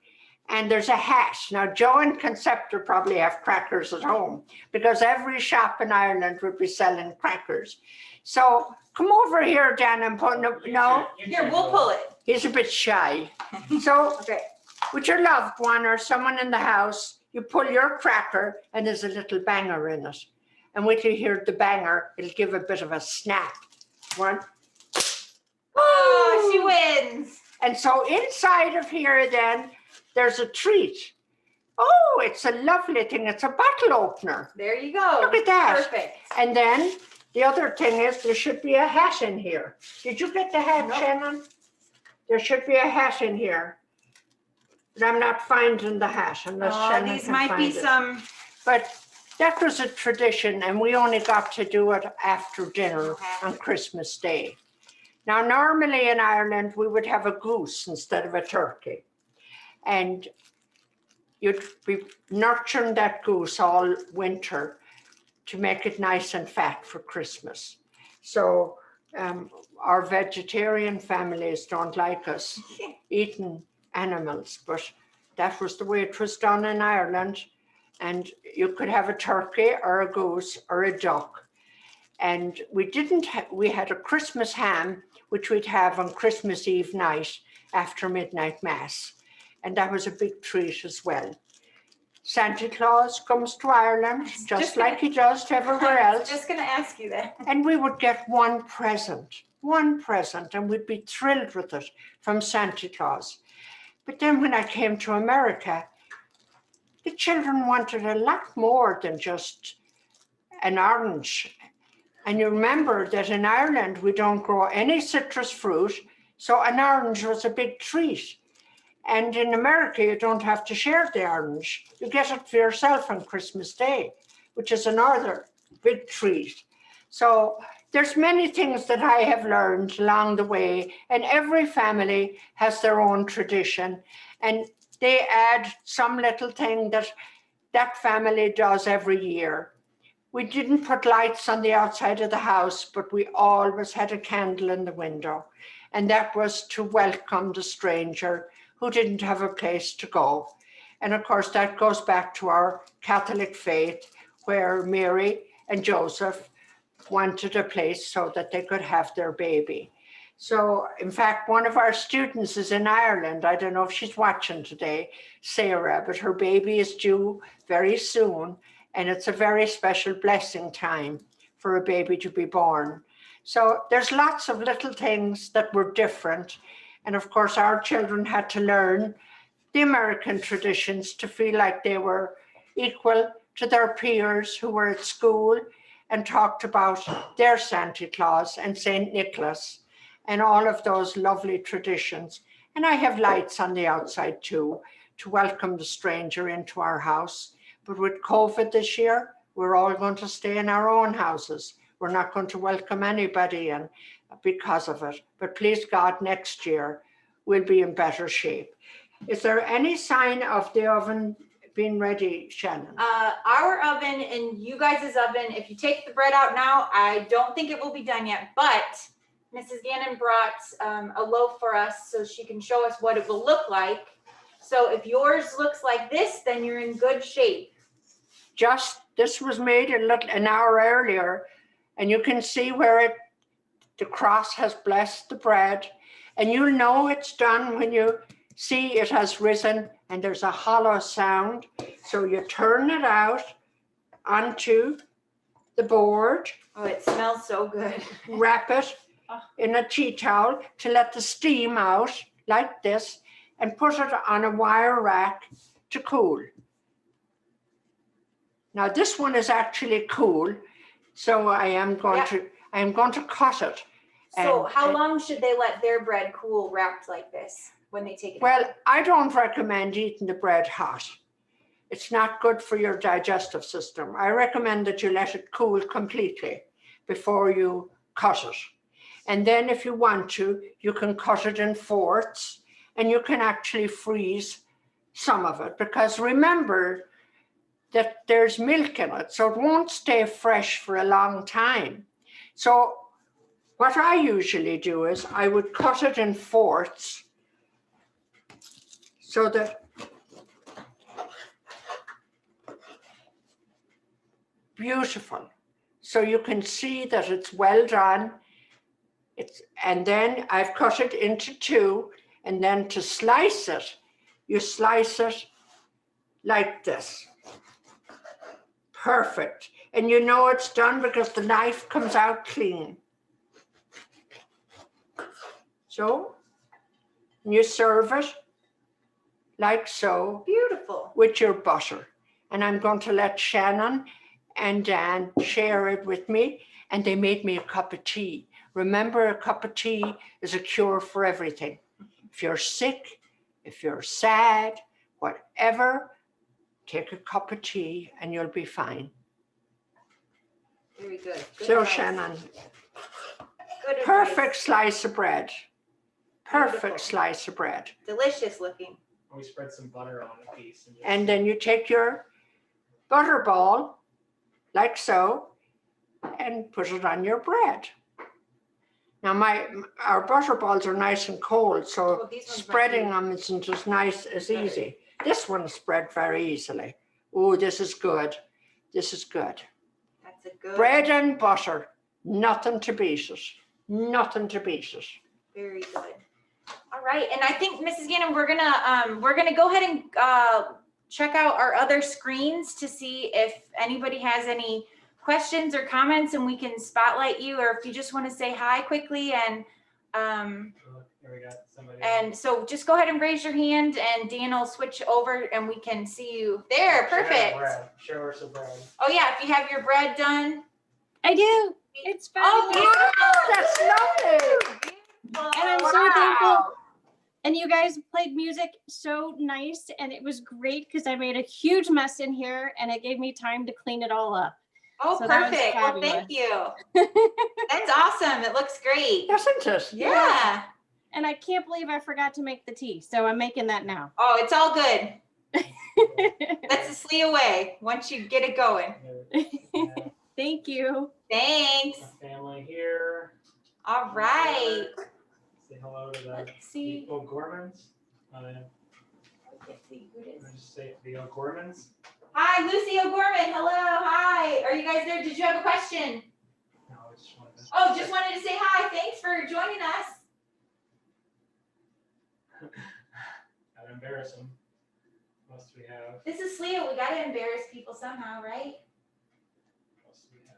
and there's a hash. Now, Joe and Conceptor probably have crackers at home, because every shop in Ireland would be selling crackers. So come over here, Dan, and put, no? Here, we'll pull it. He's a bit shy. So Okay. with your loved one or someone in the house, you pull your cracker and there's a little banger in it. And when you hear the banger, it'll give a bit of a snap. One. Oh, she wins. And so inside of here then, there's a treat. Oh, it's a lovely thing. It's a bottle opener. There you go. Look at that. Perfect. And then the other thing is there should be a hat in here. Did you get the hat, Nope. Shannon? There should be a hat in here. But I'm not finding the hat unless Shannon These can might find be it. some. But that was a tradition, and we only got to do it after dinner on Christmas Day. Now, normally in Ireland, we would have a goose instead of a turkey. And you'd be nurturing that goose all winter to make it nice and fat for Christmas. So our vegetarian families don't like us eating animals, but that was the way it was done in Ireland. And you could have a turkey or a goose or a duck. And we had a Christmas ham, which we'd have on Christmas Eve night after midnight mass. And that was a big treat as well. Santa Claus comes to Ireland, just like he does to everywhere else. Just going to ask you that. And we would get one present, and we'd be thrilled with it from Santa Claus. But then when I came to America, the children wanted a lot more than just an orange. And you remember that in Ireland, we don't grow any citrus fruit, so an orange was a big treat. And in America, you don't have to share the orange. You get it for yourself on Christmas Day, which is another big treat. So there's many things that I have learned along the way, and every family has their own tradition, and they add some little thing that that family does every year. We didn't put lights on the outside of the house, but we always had a candle in the window, and that was to welcome the stranger who didn't have a place to go. And of course, that goes back to our Catholic faith, where Mary and Joseph wanted a place so that they could have their baby. So in fact, one of our students is in Ireland. I don't know if she's watching today, Sarah, but her baby is due very soon. And it's a very special blessing time for a baby to be born. So there's lots of little things that were different. And of course, our children had to learn the American traditions to feel like they were equal to their peers who were at school and talked about their Santa Claus and St. Nicholas and all of those lovely traditions. And I have lights on the outside too, to welcome the stranger into our house. But with COVID this year, we're all going to stay in our own houses. We're not going to welcome anybody in because of it. But please God, next year we'll be in better shape. Is there any sign of the oven being ready, Shannon? Our oven and you guys' oven, if you take the bread out now, I don't think it will be done yet, but Mrs. Gannon brought a loaf for us so she can show us what it will look like. So if yours looks like this, then you're in good shape. This was made an hour earlier, and you can see where the cross has blessed the bread, and you'll know it's done when you see it has risen and there's a hollow sound. So you turn it out onto the board. Oh, it smells so good. Wrap it in a tea towel to let the steam out like this, and put it on a wire rack to cool. Now this one is actually cool, so I am going to cut it. So how long should they let their bread cool wrapped like this when they take it out? Well, I don't recommend eating the bread hot. It's not good for your digestive system. I recommend that you let it cool completely before you cut it. And then if you want to, you can cut it in fourths, and you can actually freeze some of it, because remember that there's milk in it, so it won't stay fresh for a long time. So what I usually do is I would cut it in fourths so that beautiful. So you can see that it's well done. And then I've cut it into two, and then to slice it, you slice it like this. Perfect. And you know it's done because the knife comes out clean. So you serve it like so. Beautiful. With your butter. And I'm going to let Shannon and Dan share it with me. And they made me a cup of tea. Remember, a cup of tea is a cure for everything. If you're sick, if you're sad, whatever, take a cup of tea and you'll be fine. Very good. So advice. Shannon, Good perfect advice. slice of bread. Perfect Beautiful. slice of bread. Delicious looking. We spread some butter on a piece. And then you take your butter ball, like so, and put it on your bread. Now our butter balls are nice and cold, so Well, these ones might spreading be them isn't as nice as better. easy. This one is spread very easily. Oh, this is good. This is good. That's a good Bread and butter, nothing to beat it. Nothing to beat it. Very good. All right, and I think Mrs. Gannon, we're gonna go ahead and check out our other screens to see if anybody has any questions or comments, and we can spotlight you, or if you just want to say hi quickly, and Here we got somebody. and so just go ahead and raise your hand, and Dan will switch over, and we can see you there. Perfect. Show us the bread. Oh yeah, if you have your bread done. I do. It's Oh, fabulous. beautiful. That's lovely. And I'm so thankful. And you guys played music so nice, and it was great because I made a huge mess in here, and it gave me time to clean it all up. Oh, So that was perfect. Well, thank fabulous. you. That's awesome. It looks great. Isn't it? Yeah. And I can't believe I forgot to make the tea, so I'm making that now. Oh, it's all good. That's the SLIA way. Once you get it going. Yeah, Thank you. Thanks. my family here. All right. Say hello to Let's see. the O'Gormans. Let's see who it is. Just say the O'Gormans. Hi, Lucy O'Gorman. Hello. Hi. Are you guys there? Did you have a question? No, I just wanted to. Oh, just wanted to say hi. Thanks for joining us. Gotta embarrass them. What else do we have? This is SLIA. We got to embarrass people somehow, right? What else do we have?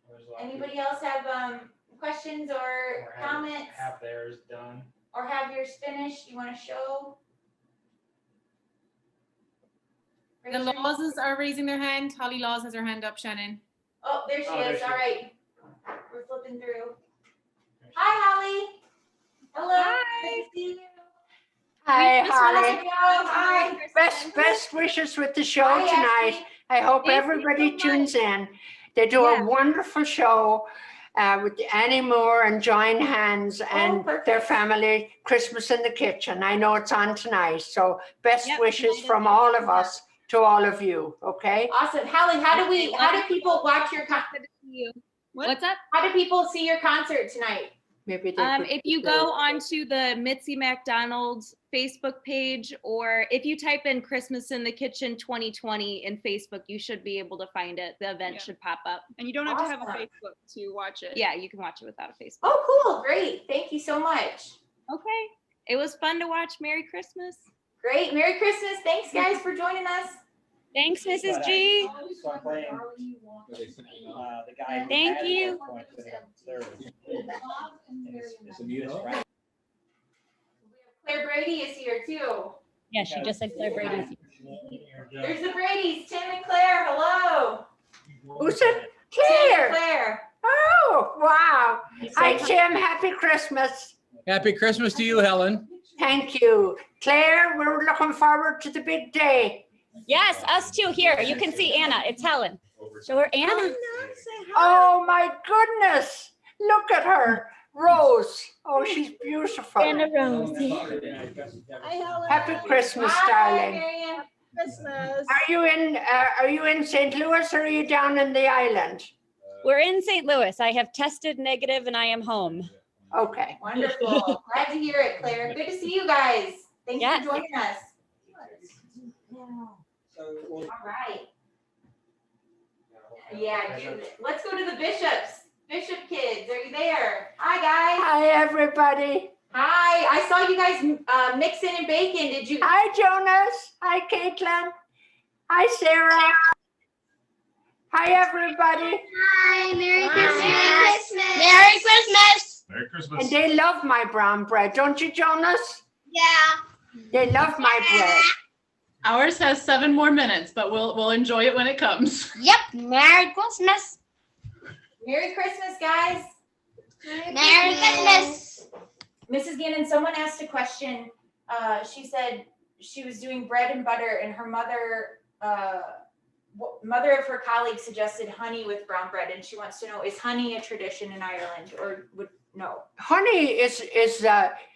Well, there's a lot of Anybody people else have questions or have- comments? Have theirs done. Or have yours finished? You want to show? The Lawses are raising their hand. Holly Laws has her hand up, Shannon. Oh, there she Oh, there is. she All is. right. We're flipping through. Hi, Holly. Hello. Hi. Good to see you. Hi, Holly. Hi. Best wishes with the show Hi, tonight. Ashley. I hope Thank you everybody so tunes much. in. They do Yeah. a wonderful show with Annie Moore and Join Hands and their perfect. family, Christmas in the Kitchen. I know it's on tonight, so best Yep, wishes tonight from is all on. of us to all of you, okay? Awesome. Helen, how do people watch your Good to see you. What's up? how do people see your concert tonight? Maybe they could If you go onto the Mitzi McDonald's Facebook page, or if you type in Christmas in the Kitchen 2020 in Facebook, you should be able to find it. The event Yeah. should pop up. And you don't have to have a Awesome. Facebook to watch it. Yeah, you can watch it without a Facebook. Oh, cool. Great. Thank you so much. Okay. It was fun to watch. Merry Christmas. Great. Merry Christmas. Thanks, guys, for joining us. Thanks, Mrs. G. Start playing. Thank you. It's a mute, right? Claire Brady is here, too. Yeah, she just said Claire Brady. There's the Bradys. Tim and Claire. Hello. Who's it? Tim and Claire. Claire. Oh, wow. Hi, Tim. Happy Christmas. Happy Christmas to you, Helen. Thank you. Claire, we're looking forward to the big day. Yes, us too. Here, you can see Anna. It's Helen. Show her Anna. Oh, my goodness. Look at her. Rose. Oh, she's beautiful. Anna Rose. Happy Christmas, Hi, darling. Marianne. Christmas. Are you in St. Louis or are you down in the island? We're in St. Louis. I have tested negative and I am home. Okay. Wonderful. Glad to hear it, Claire. Good to see you guys. Thanks Yes. for joining us. All right. Yeah, let's go to the bishops. Bishop kids, are you there? Hi, guys. Hi, everybody. Hi. I saw you guys mixing and baking. Did you? Hi, Jonas. Hi, Caitlin. Hi, Sarah. Hi, everybody. Hi, Merry Christmas. Merry Christmas. Merry And Christmas. they love my brown bread, don't you, Jonas? Yeah. They love my bread. Ours has 7 more minutes, but we'll enjoy it when it comes. Yep. Merry Christmas. Merry Christmas, guys. Merry Christmas. Mrs. Gannon, someone asked a question. She said she was doing bread and butter, and her mother of her colleagues suggested honey with brown bread, and she wants to know, is honey a tradition in Ireland, or would no? Honey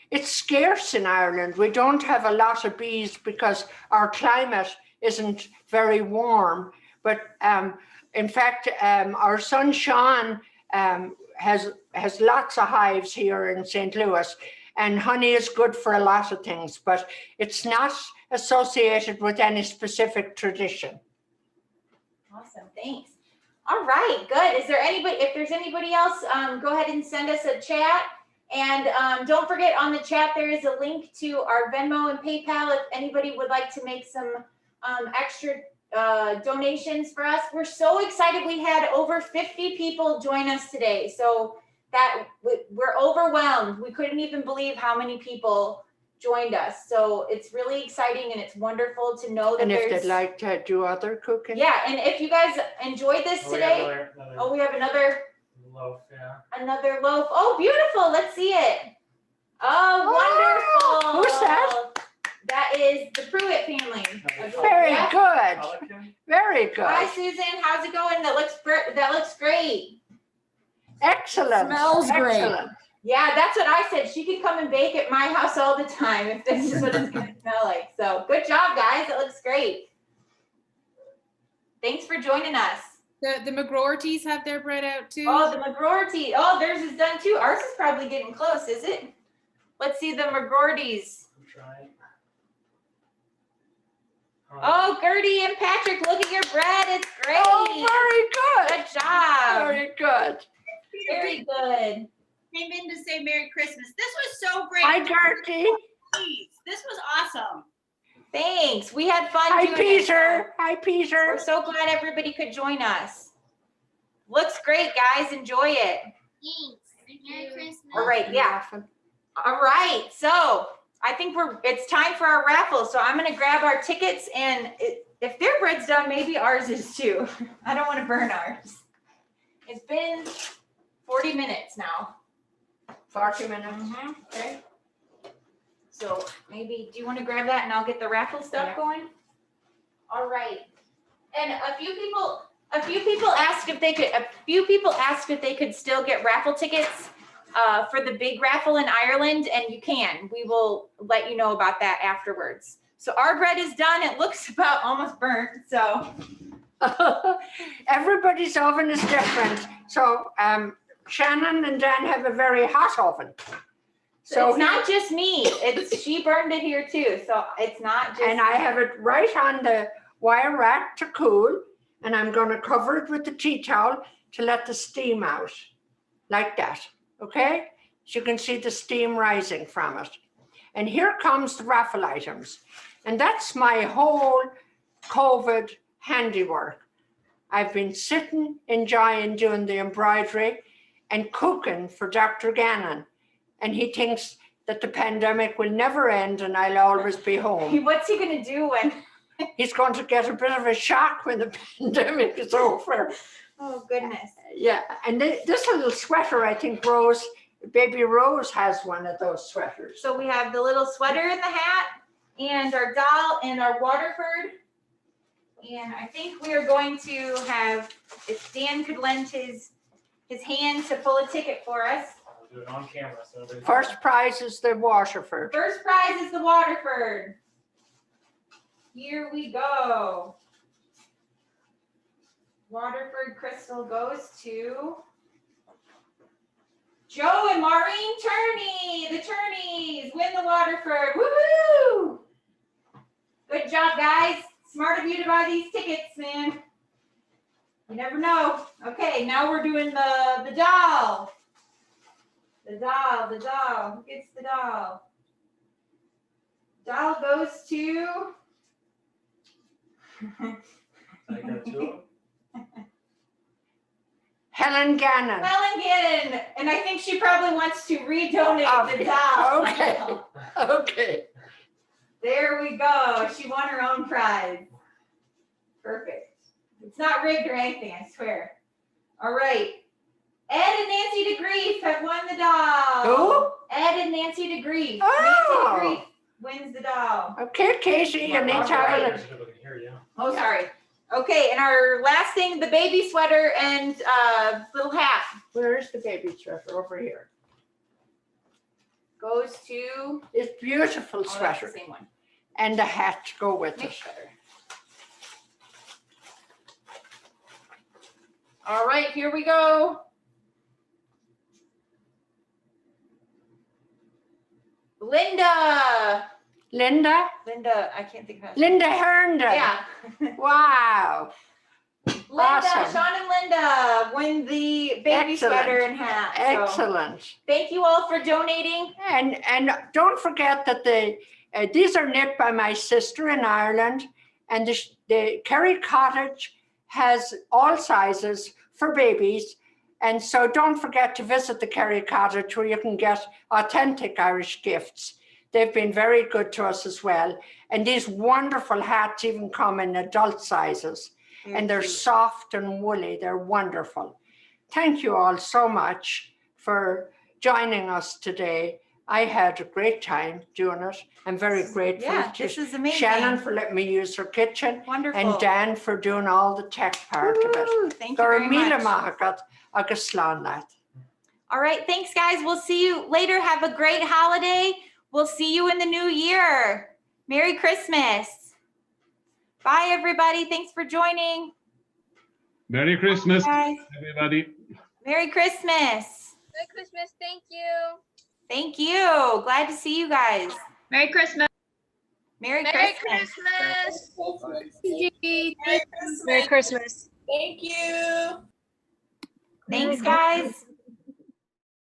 it's scarce in Ireland. We don't have a lot of bees because our climate isn't very warm. But in fact, our son Sean has lots of hives here in St. Louis, and honey is good for a lot of things, but it's not associated with any specific tradition. Awesome, thanks. All right, good. Is there anybody? If there's anybody else, go ahead and send us a chat. And don't forget, on the chat there is a link to our Venmo and PayPal if anybody would like to make some extra donations for us. We're so excited. We had over 50 people join us today, so that we're overwhelmed. We couldn't even believe how many people joined us. So it's really exciting, and it's wonderful to know that And if there's they'd like to do other cooking. yeah. And if you guys enjoyed this today, oh, we have another loaf, yeah. another loaf. Oh, beautiful. Let's see it. Oh, wonderful. Who's that? That is the Pruitt family. Very Yeah. good. Very Hi, good. Susan. How's it going? That looks great. Excellent. Smells great. Excellent. Yeah, that's what I said. She could come and bake at my house all the time if this is what it's going to smell like. So good job, guys. It looks great. Thanks for joining us. The McGroartys have their bread out too. Oh, the McGroarty. Oh, theirs is done too. Ours is probably getting close, is it? Let's see the McGroartys. Oh, Gertie and Patrick, look at your bread. It's great. Oh, very good. Good job. Very good. Very good. Came in to say Merry Christmas. This was so great. Hi, Gertie. This was awesome. Thanks. We had fun Hi, doing it. Peter. Hi, Peter. We're so glad everybody could join us. Looks great, guys. Enjoy it. Thanks. Merry Christmas. All right, yeah. All right, so I think it's time for our raffle. So I'm gonna grab our tickets, and if their bread's done, maybe ours is too. I don't want to burn ours. It's been 40 minutes now. 40 minutes. Okay. So maybe, do you want to grab that and I'll get the raffle stuff going? All right. And a few people asked if they could still get raffle tickets for the big raffle in Ireland, and you can. We will let you know about that afterwards. So our bread is done. It looks about almost burnt, so. Everybody's oven is different. So Shannon and Dan have a very hot oven. So it's not just me. She burned it here too. So it's not just. And I have it right on the wire rack to cool, and I'm going to cover it with the tea towel to let the steam out, like that. Okay? So you can see the steam rising from it. And here comes the raffle items. And that's my whole COVID handiwork. I've been sitting, enjoying doing the embroidery and cooking for Dr. Gannon. And he thinks that the pandemic will never end and I'll always be home. What's he gonna do when? He's going to get a bit of a shock when the pandemic is over. Oh, goodness. Yeah, and this little sweater, I think baby Rose has one of those sweaters. So we have the little sweater and the hat and our doll and our Waterford. And I think we are going to have, if Dan could lend his hand to pull a ticket for us. We'll do it on camera. So First prize is the Waterford. First prize is the Waterford. Here we go. Waterford crystal goes to Joe and Maureen Turney. The Turneys win the Waterford. Woohoo! Good job, guys. Smart of you to buy these tickets, man. You never know. Okay, now we're doing the doll. The doll. Who gets the doll? Doll goes to I got two. Helen Gannon. Helen Gannon, and I think she probably wants to redonate the doll. Okay. Okay. There we go. She won her own prize. Perfect. It's not rigged or anything, I swear. All right. Ed and Nancy DeGrief have won the doll. Who? Ed and Nancy DeGrief. Oh. Nancy DeGrief wins the doll. Okay, Casey, you need to have it. Oh, sorry. Okay, and our last thing, the baby sweater and little hat. Where is the baby sweater? Over here. Goes to It's beautiful that's sweater. the same one. And the hat to go with Nick it. sweater. All right, here we go. Linda, I can't think of her. Linda Herndon. Yeah. Wow. Linda, Awesome. Sean and Linda win the baby Excellent. sweater and hat. So Excellent. thank you all for donating. And don't forget that these are knit by my sister in Ireland, and the Kerry Cottage has all sizes for babies. And so don't forget to visit the Kerry Cottage where you can get authentic Irish gifts. They've been very good to us as well. And these wonderful hats even come in adult sizes. And they're soft and woolly. They're wonderful. Thank you all so much for joining us today. I had a great time doing it. I'm very grateful Yeah, to this is amazing. Shannon for letting me use her kitchen. Wonderful. And Dan for doing all the tech part of it. Woo, thank you very much. Agus slán leat. All right, thanks guys. We'll see you later. Have a great holiday. We'll see you in the new year. Merry Christmas. Bye everybody. Thanks for joining. Merry Christmas, Bye, guys. everybody. Merry Christmas. Merry Christmas. Thank you. Thank you. Glad to see you guys. Merry Christmas. Merry Merry Christmas. Christmas. Merry Christmas. Thank you. Thanks guys.